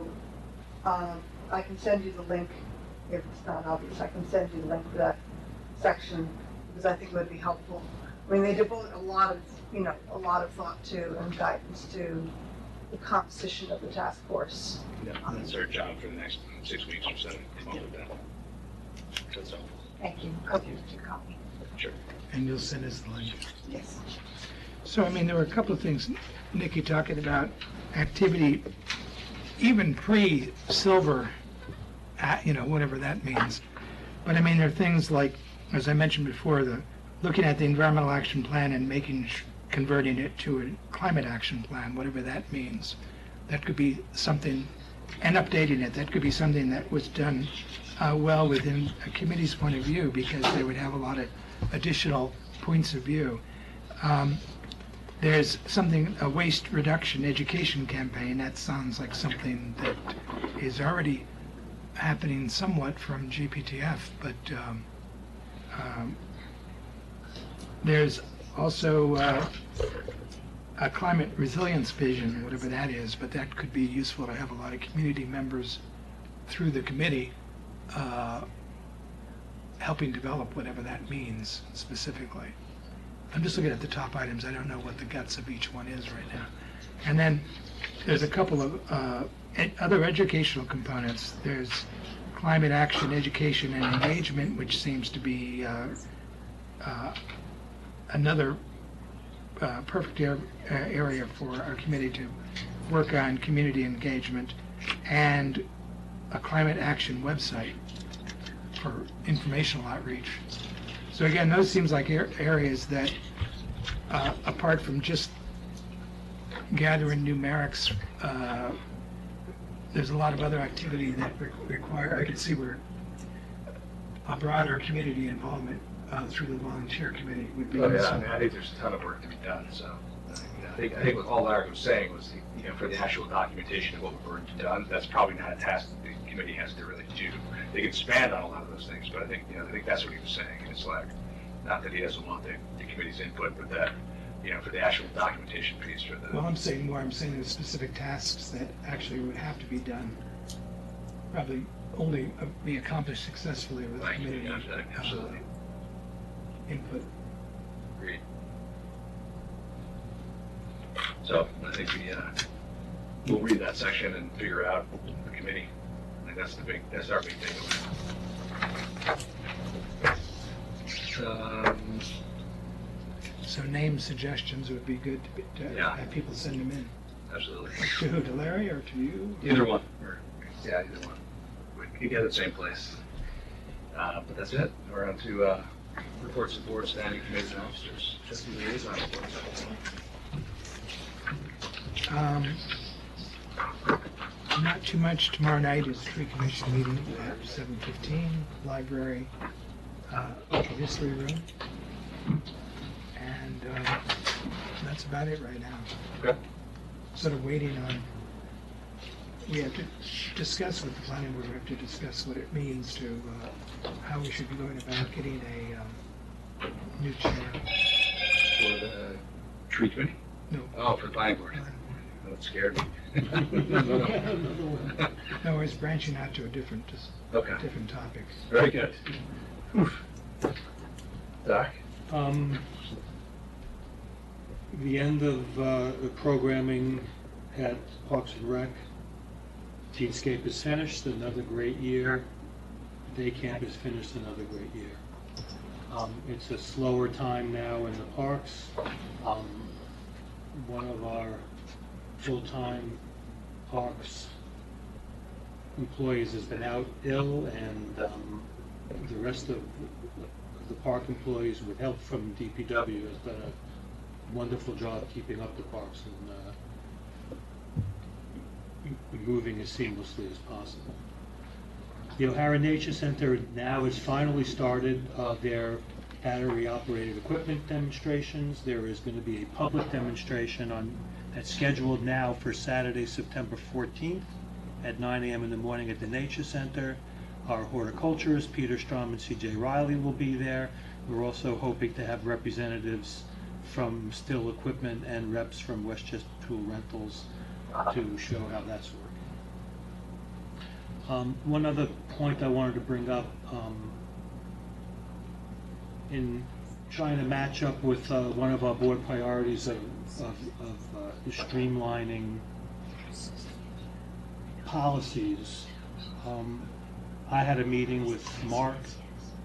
I can send you the link, if it's not obvious, I can send you the link to that section, because I think it would be helpful. I mean, they devote a lot of thought to and guidance to the composition of the task force. Yeah, that's our job for the next 6 weeks or so. Come up with that. That's all. Thank you. I'll give you a copy. Sure. And you'll send us the link. Yes. So, I mean, there were a couple of things, Nikki, talking about activity, even pre-silver, whatever that means. But I mean, there are things like, as I mentioned before, looking at the environmental action plan and converting it to a climate action plan, whatever that means. That could be something, and updating it, that could be something that was done well within a committee's point of view, because they would have a lot of additional points of view. There's something, a waste reduction education campaign, that sounds like something that is already happening somewhat from GPTF, but there's also a climate resilience vision, whatever that is, but that could be useful to have a lot of community members through the committee helping develop whatever that means specifically. I'm just looking at the top items. I don't know what the guts of each one is right now. And then there's a couple of other educational components. There's climate action, education, and engagement, which seems to be another perfect area for our committee to work on community engagement, and a climate action website for informational outreach. So again, those seems like areas that, apart from just gathering numerics, there's a lot of other activity that require, I could see where a broader community involvement through the volunteer committee would be. Oh, yeah, I mean, I think there's a ton of work to be done, so, I think what all Larry was saying was, for the actual documentation of what we've already done, that's probably not a task that the committee has to really do. They can expand on a lot of those things, but I think that's what he was saying, and it's like, not that he doesn't want the committee's input, but that, for the actual documentation piece for the. Well, I'm saying there's specific tasks that actually would have to be done, probably only be accomplished successfully with committee Absolutely. input. Agreed. So I think we'll read that section and figure out the committee. I think that's our big takeaway. So name suggestions would be good to have people send them in. Absolutely. To who, to Larry or to you? Either one. Either one. We can get it same place. But that's it. We're on to reports of board, standing committees and officers. Trustee liaison reports. Not too much. Tomorrow night is tree commission meeting at 7:15, library, local history room. And that's about it right now. Okay. Sort of waiting on, we have to discuss with the planning board, we have to discuss what it means to, how we should be going about getting a new chair. For the tree committee? No. Oh, for the planning board. That scared me. No, it's branching out to a different topic. Very good. Doc? The end of the programming at Parks and Rec. Teenscape is finished, another great year. Day camp is finished, another great year. It's a slower time now in the parks. One of our full-time parks employees has been out ill, and the rest of the park employees, with help from DPW, has done a wonderful job keeping up the parks and moving as seamlessly as possible. The O'Hara Nature Center now has finally started their battery-operated equipment demonstrations. There is going to be a public demonstration that's scheduled now for Saturday, September 14th at 9 a.m. in the morning at the Nature Center. Our horticulturist, Peter Strom and C.J. Riley, will be there. We're also hoping to have representatives from Still Equipment and reps from Westchester Tool Rentals to show how that's working. One other point I wanted to bring up, in trying to match up with one of our board priorities of streamlining policies, I had a meeting with Mark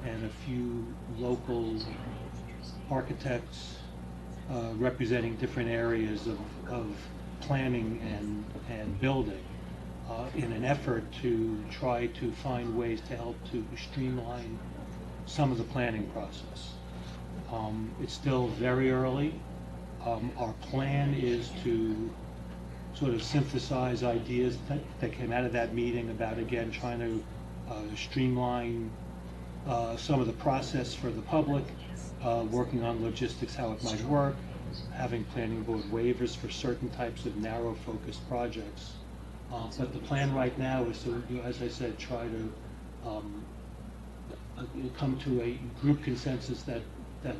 and a few local architects representing different areas of planning and building in an effort to try to find ways to help to streamline some of the planning process. It's still very early. Our plan is to sort of synthesize ideas that came out of that meeting about, again, trying to streamline some of the process for the public, working on logistics, how it might work, having planning board waivers for certain types of narrow focused projects. But the plan right now is to, as I said, try to come to a group consensus that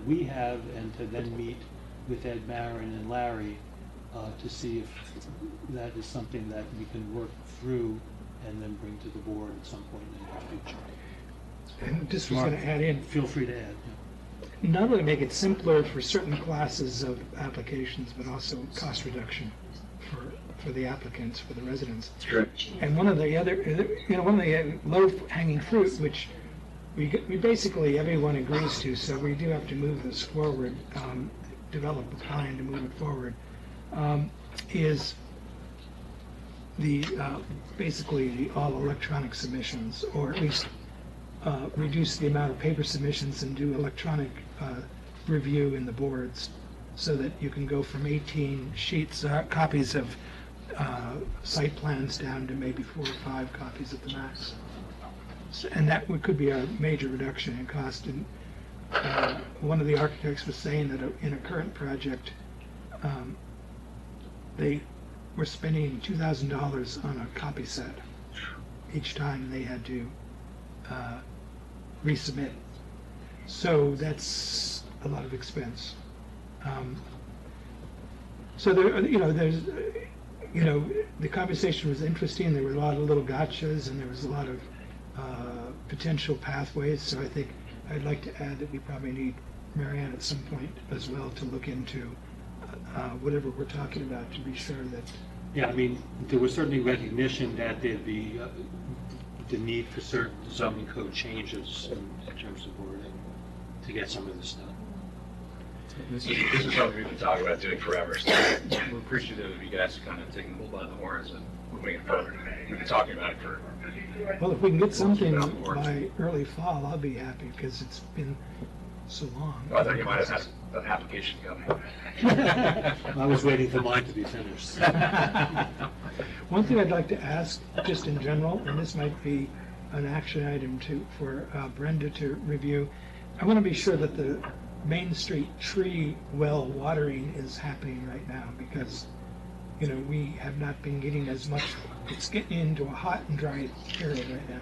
we have, and to then meet with Ed Marin and Larry to see if that is something that we can work through and then bring to the board at some point in the near future. And just was going to add in, Feel free to add. not only make it simpler for certain classes of applications, but also cost reduction for the applicants, for the residents. That's correct. And one of the other, one of the low-hanging fruit, which we basically, everyone agrees to, so we do have to move this forward, develop a plan to move it forward, is the, basically the all-electronic submissions, or at least reduce the amount of paper submissions and do electronic review in the boards, so that you can go from 18 sheets, copies of site plans down to maybe 4 or 5 copies at the max. And that could be a major reduction in cost. And one of the architects was saying that in a current project, they were spending $2,000 on a copy set each time they had to resubmit. So that's a lot of expense. So there, there's, the conversation was interesting. There were a lot of little gotchas, and there was a lot of potential pathways. So I think I'd like to add that we probably need Marianne at some point as well to look into whatever we're talking about, to be sure that. Yeah, I mean, there was certainly recognition that there'd be the need for certain zoning code changes in terms of wording to get some of this done. This is something we've been talking about doing forever, so we're appreciative of you guys kind of taking the bull by the horns and moving it forward. We've been talking about it for. Well, if we can get something by early fall, I'll be happy, because it's been so long. Oh, I thought you might have had an application coming. I was waiting for mine to be finished. One thing I'd like to ask, just in general, and this might be an action item for Brenda to review, I want to be sure that the Main Street tree well watering is happening right now, because we have not been getting as much. It's getting into a hot and dry period right now.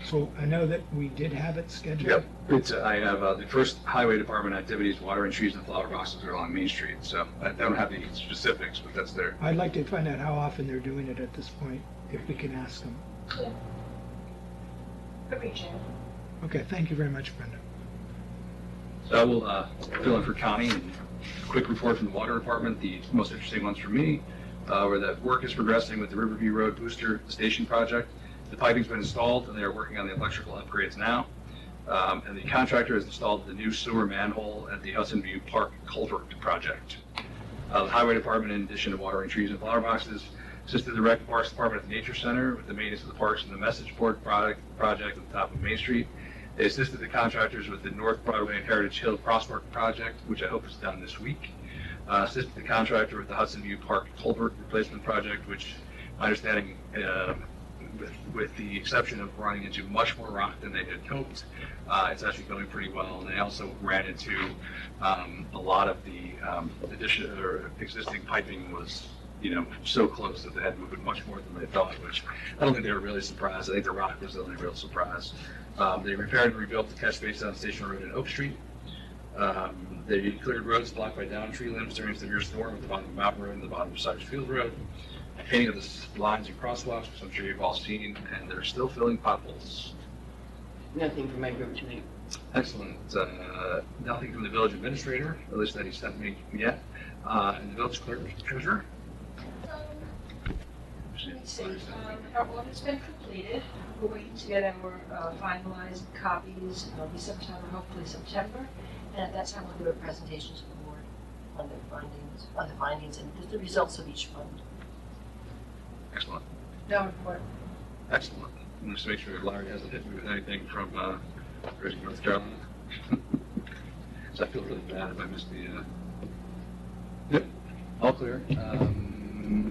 So I know that we did have it scheduled. Yep, I have the first highway department activities, watering trees and flower boxes are along Main Street. So I don't have the specifics, but that's there. I'd like to find out how often they're doing it at this point, if we can ask them. Yeah. Could be June. Okay, thank you very much, Brenda. So I will fill in for Connie. And quick report from the water department. The most interesting ones for me where the work is progressing with the Riverview Road Booster Station project. The piping's been installed, and they are working on the electrical upgrades now. And the contractor has installed the new sewer manhole at the Hudson View Park Culvert project. The Highway Department, in addition to watering trees and flower boxes, assisted the Rec and Parks Department at the Nature Center with the maintenance of the parks and the message board project at the top of Main Street. They assisted the contractors with the North Broadway and Heritage Hill Crosswalk project, which I hope is done this week. Assisted the contractor with the Hudson View Park Culvert replacement project, which my understanding, with the exception of running into much more rock than they had hoped, it's actually going pretty well. And they also ran into a lot of the addition or existing piping was so close that they had to move it much more than they thought, which I don't think they were really surprised. I think the rock was the only real surprise. They repaired and rebuilt the catch basin on Station Road and Oak Street. They cleared roads blocked by downed tree limbs during a severe storm at the bottom of Mountain Road and the bottom of Cyrus Field Road. painting of the lines and crosswalks, which I'm sure you've all seen, and they're still filling potholes. Nothing from my group tonight. Excellent. Nothing from the village administrator, at least that he sent me yet, and the village clerk treasurer. Let me see, our audit's been completed. We're waiting to get our finalized copies. It'll be sometime, hopefully September. And at that time, we'll do a presentation to the board on the findings and the results of each fund. Excellent. No report. Excellent. I'm just make sure Larry hasn't hit me with anything from North Carolina. So I feel really bad if I missed the. Yep, all clear.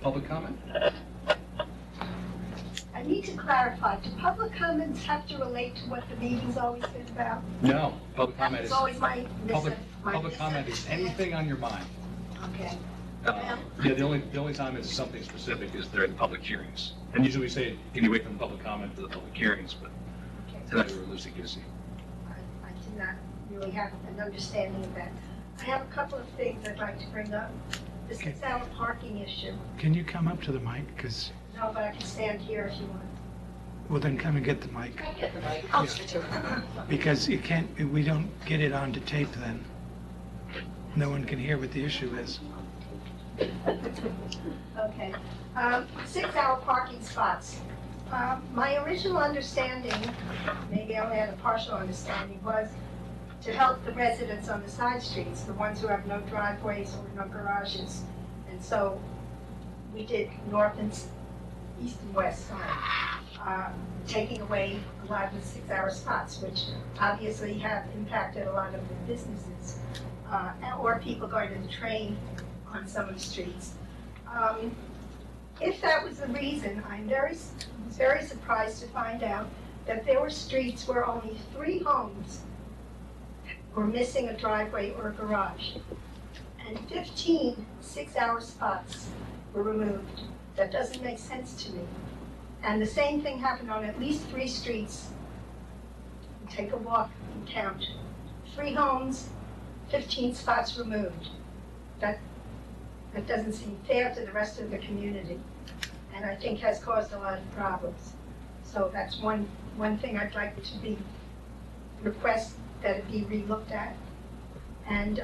Public comment? I need to clarify, do public comments have to relate to what the meeting's always been about? No. Public comment That's is always my public comment is anything on your mind. Okay. Yeah, the only time it's something specific is during the public hearings. And usually we say, can you wait from the public comment to the public hearings, but tonight we were loosey-goosey. I did not really have an understanding of that. I have a couple of things I'd like to bring up. The 6-hour parking issue. Can you come up to the mic? Because, No, but I can stand here if you want. well, then come and get the mic. Can I get the mic? I'll Yeah. switch over. Because you can't, we don't get it onto tape then. No one can hear what the issue is. Okay. 6-hour parking spots. My original understanding, maybe I only had a partial understanding, was to help the residents on the side streets, the ones who have no driveways or no garages. And so we did north and east and west side, taking away a lot of the 6-hour spots, which obviously have impacted a lot of the businesses, or people going to the train on some of the streets. If that was the reason, I was very surprised to find out that there were streets where only 3 homes were missing a driveway or a garage, and 15 6-hour spots were removed. That doesn't make sense to me. And the same thing happened on at least 3 streets. Take a walk and count. 3 homes, 15 spots removed. That doesn't seem fair to the rest of the community, and I think has caused a lot of problems. So that's one thing I'd like to be, request that it be relooked at. And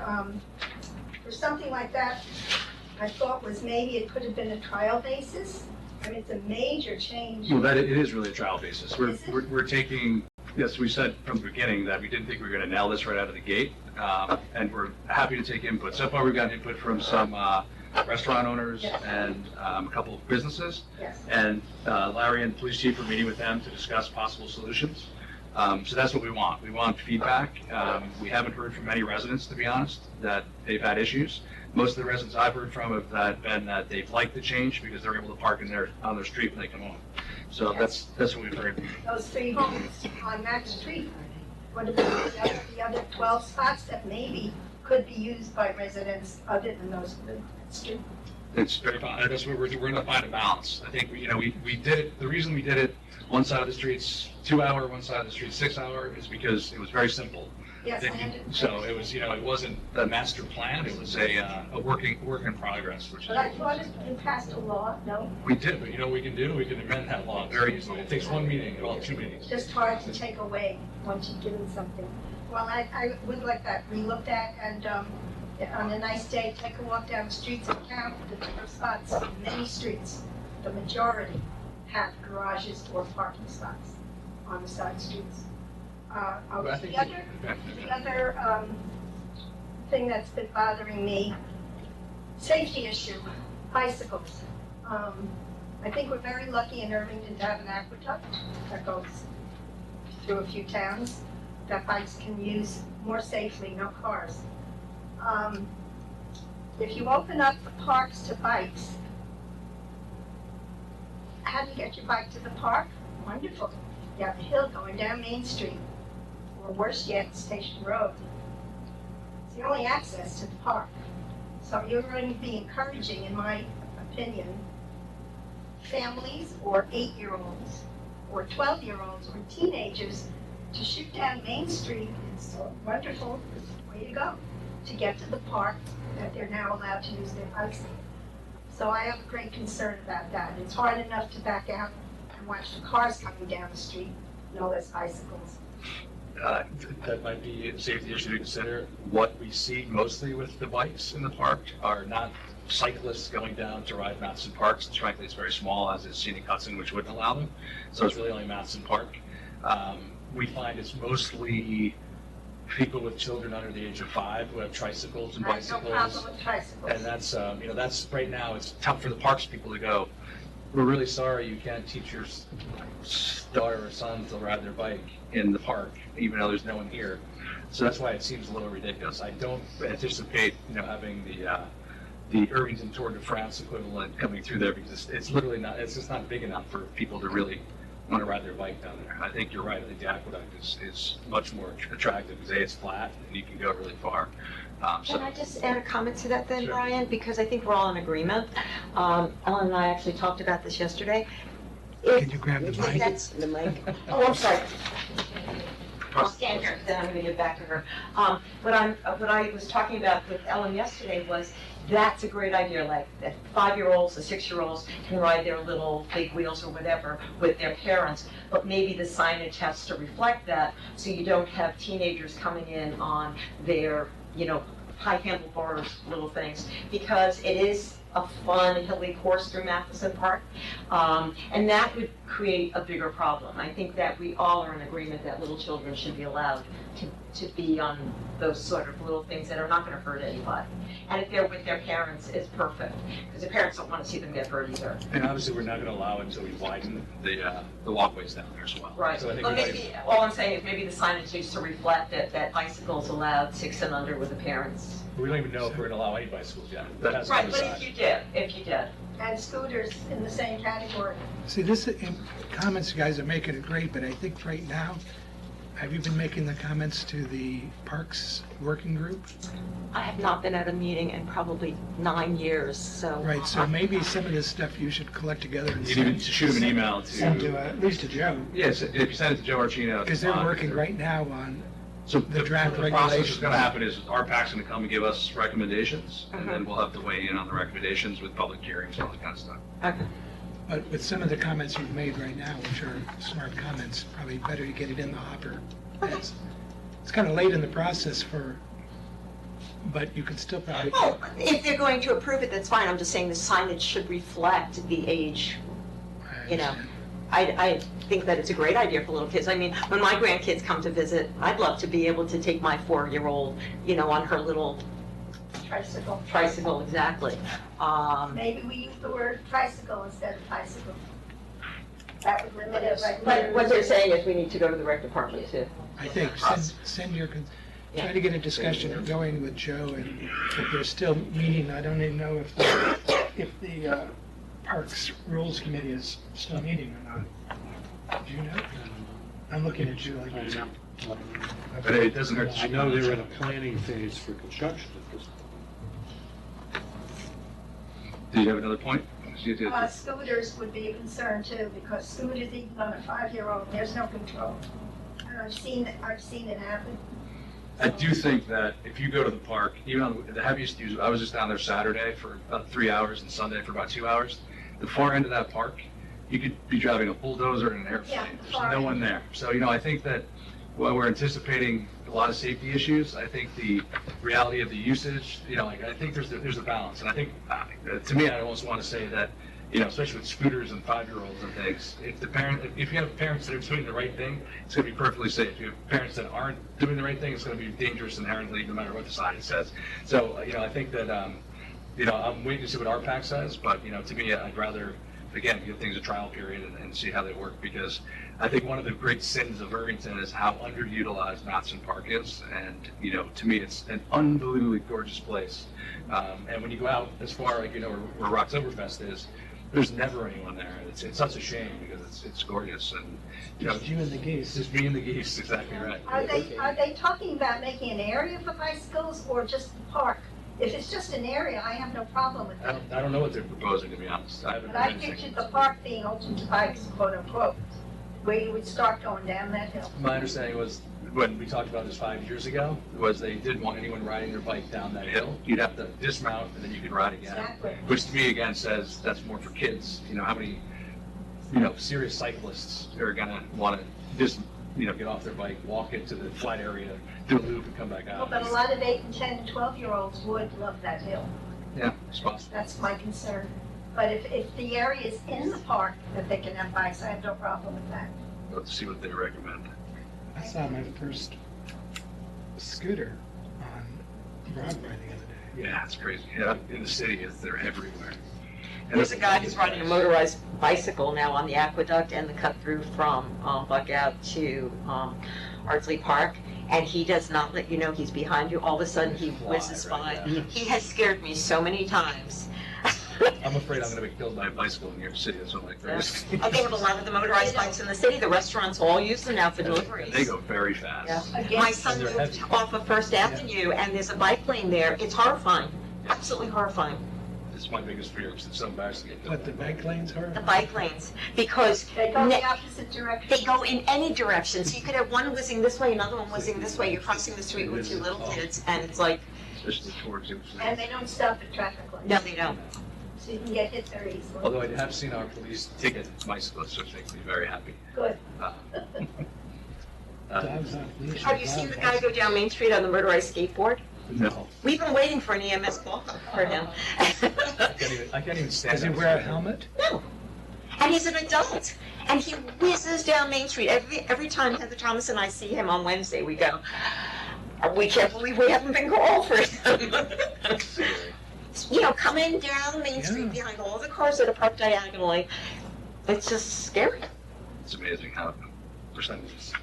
for something like that, I thought was maybe it could have been a trial basis. I mean, it's a major change. Well, it is really a trial basis. Is it? We're taking, yes, we said from the beginning that we didn't think we were going to nail this right out of the gate, and we're happy to take input. So far, we've got input from some restaurant owners Yes. and a couple of businesses. Yes. And Larry and the police chief are meeting with them to discuss possible solutions. So that's what we want. We want feedback. We haven't heard from many residents, to be honest, that they've had issues. Most of the residents I've heard from have been that they've liked the change because they're able to park on their street when they come home. So that's what we've heard. Those 3 homes on that street, what about the other 12 spots that maybe could be used by residents other than those on that street? It's very, that's what we're going to find a balance. I think, we did it, the reason we did it, one side of the street's 2-hour, one side of the street's 6-hour, is because it was very simple. Yes, I understand. So it was, it wasn't a master plan, it was a work in progress, which is. But I thought you passed a law, no? We did, but you know what we can do? We can amend that law very easily. It takes 1 meeting, well, 2 meetings. Just hard to take away once you've given something. Well, I would like that relooked at, and on a nice day, take a walk down the streets and count the number of spots. Many streets, the majority, have garages or parking spots on the side streets. The other thing that's been bothering me, safety issue, bicycles. I think we're very lucky in Irvington to have an aqueduct that goes through a few towns that bikes can use more safely, no cars. If you open up the parks to bikes, how do you get your bike to the park? Wonderful. You have a hill going down Main Street, or worse yet, Station Road. It's the only access to the park. So you're going to be encouraging, in my opinion, families or 8-year-olds or 12-year-olds or teenagers to shoot down Main Street. It's so wonderful, way to go, to get to the park that they're now allowed to use their bikes. So I have a great concern about that. It's hard enough to back out and watch the cars coming down the street, no less bicycles. That might be a safety issue to consider. What we see mostly with the bikes in the park are not cyclists going down to ride Matheson Park. Since frankly, it's very small, as is scenic Hudson, which wouldn't allow them. So it's really only Matheson Park. We find it's mostly people with children under the age of 5 who have tricycles and I have no bicycles. problem with tricycles. And that's, that's right now, it's tough for the parks people to go, we're really sorry you can't teach your daughter or son to ride their bike in the park, even though there's no one here. So that's why it seems a little ridiculous. I don't anticipate, having the Irvington Tour de France equivalent coming through there, because it's literally not, it's just not big enough for people to really want to ride their bike down there. I think you're right. I think the aqueduct is much more attractive because it's flat and you can go really far. Can I just add a comment to that then, Sure. Brian? Because I think we're all in agreement. Ellen and I actually talked about this yesterday. Can you grab the mic? The mic. Oh, I'm sorry. I'll stand here, then I'm gonna get back to her. What I was talking about with Ellen yesterday was, that's a great idea, like that 5-year-olds, the 6-year-olds can ride their little big wheels or whatever with their parents, but maybe the signage has to reflect that, so you don't have teenagers coming in on their, high handlebars little things, because it is a fun hilly course through Matheson Park, and that would create a bigger problem. I think that we all are in agreement that little children should be allowed to be on those sort of little things that are not going to hurt anybody. And if they're with their parents, it's perfect, because the parents don't want to see them get hurt either. And obviously, we're not going to allow it until we widen the walkways down there as well. Right, So I think but we maybe, all I'm saying is maybe the signage needs to reflect that bicycles allowed 6 and under with the parents. we don't even know if we're going to allow any bicycles yet. That hasn't Right, been but decided. if you did. And scooters in the same category. See, this, comments you guys are making are great, but I think right now, have you been making the comments to the Parks Working Group? I have not been at a meeting in probably 9 years, so. Right, so maybe some of this stuff you should collect together and You need to shoot them an email send to, to, at least to Joe, yes, if you send it to Joe Archino. because they're working right now on, So the draft The process that's regulations. going to happen is RPAC's going to come and give us recommendations, and then we'll have to weigh in on the recommendations with public hearings and all that kind of stuff. Okay. but with some of the comments you've made right now, which are smart comments, probably better to get it in the hopper. It's kind of late in the process but you can still probably. Well, if they're going to approve it, that's fine. I'm just saying the signage should reflect the age, understand. I think that it's a great idea for little kids. I mean, when my grandkids come to visit, I'd love to be able to take my 4-year-old, on her little Tricycle. tricycle, exactly. Maybe we use the word tricycle instead of bicycle. That would limit it right But there. what they're saying is we need to go to the rec department too. I think, send your, try to get a discussion going with Joe, and if they're still meeting, I don't even know if the Parks Rules Committee is still meeting or not. Do you know? I'm looking at you like you know. But it doesn't hurt to I know they're in a planning phase for construction at this point. Do you have another point? Scooters would be a concern too, because scooters even on a 5-year-old, there's no control. And I've seen it happen. I do think that if you go to the park, even on the heaviest use, I was just down there Saturday for about 3 hours and Sunday for about 2 hours. The far end of that park, you could be driving a bulldozer and an airplane. Yeah, There's far no end. one there. So, I think that while we're anticipating a lot of safety issues, I think the reality of the usage, I think there's a balance. And I think, to me, I almost want to say that, especially with scooters and 5-year-olds and things, if you have parents that are doing the right thing, it's going to be perfectly safe. If you have parents that aren't doing the right thing, it's going to be dangerous inherently, no matter what the sign says. So, I think that, I'm waiting to see what RPAC says, but, to me, I'd rather, again, give things a trial period and see how they work, because I think one of the great sins of Irvington is how underutilized Matheson Park is, and, to me, it's an unbelievably gorgeous place. And when you go out as far, where Rocktoberfest is, there's never anyone there. It's such a shame, because it's gorgeous, and, Just you and the geese. just me and the geese, exactly right. Are they talking about making an area for bicycles or just the park? If it's just an area, I have no problem with that. I don't know what they're proposing, to be honest. I haven't But I heard anything. pictured the park being open to bikes, quote unquote. where you would start going down that hill. My understanding was, when we talked about this 5 years ago, was they didn't want anyone riding their bike down that hill. You'd have to dismount and then you could ride again. Exactly. Which to me, again, says that's more for kids. You know, how many, serious cyclists are gonna wanna just, get off their bike, walk into the flat area, do a loop and come back Well, out. but a lot of 8 and 10 and 12-year-olds would love that hill. Yeah, it's possible. That's my concern. But if the area is in the park that they can have bikes, I have no problem with that. Let's see what they recommend. I saw my first scooter on Broadway the other day. Yeah, it's crazy. Yeah, in the city, they're everywhere. And There's a guy who's riding a motorized bicycle now on the aqueduct and the cut through from Buckout to Ardsley Park, and he does not let you know he's behind you. All of a sudden, he whizzes by. He has scared me so many times. I'm afraid I'm gonna be killed by a bicycle in New York City, that's what I'm crazy. And they have a lot of the motorized bikes in the city. The restaurants all use them now for deliveries. They go very fast. Yeah. My son And they're moved heavy. off of First Avenue, and there's a bike lane there. It's horrifying, absolutely horrifying. It's my biggest fear, because it's so embarrassing to get But killed. the bike lanes are. The bike lanes, because They go the opposite direction. they go in any direction. So you could have one whizzing this way, another one whizzing this way. You're crossing the street with 2 little kids, and it's like, Especially towards you. And they don't stop at traffic lights. no, they don't. So you can get hit very easily. Although I have seen our police ticket bicyclists, which makes me very happy. Good. Dogs on leash. Have you seen the guy go down Main Street on the motorized skateboard? No, We've been waiting for an EMS call for him. I can't even stand. Does he up wear a straight. helmet? No. And he's an adult. And he whizzes down Main Street. Every time Heather Thomas and I see him on Wednesday, we go, we can't believe we haven't been called for him. Coming down Main Street Yeah. behind all the cars that are parked diagonally. It's just scary. It's amazing how percentages.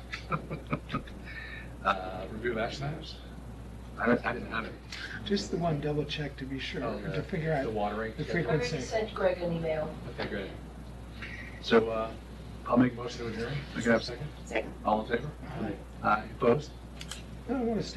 Review of action items? I didn't have it. Just the one double check to be sure, Oh, to figure The out watering? the frequency. sent Greg an email. Okay, great. So, I'll make a motion to adjourn. I can have a second? Second. All in favor? Aye. Aye, opposed? I don't want to stay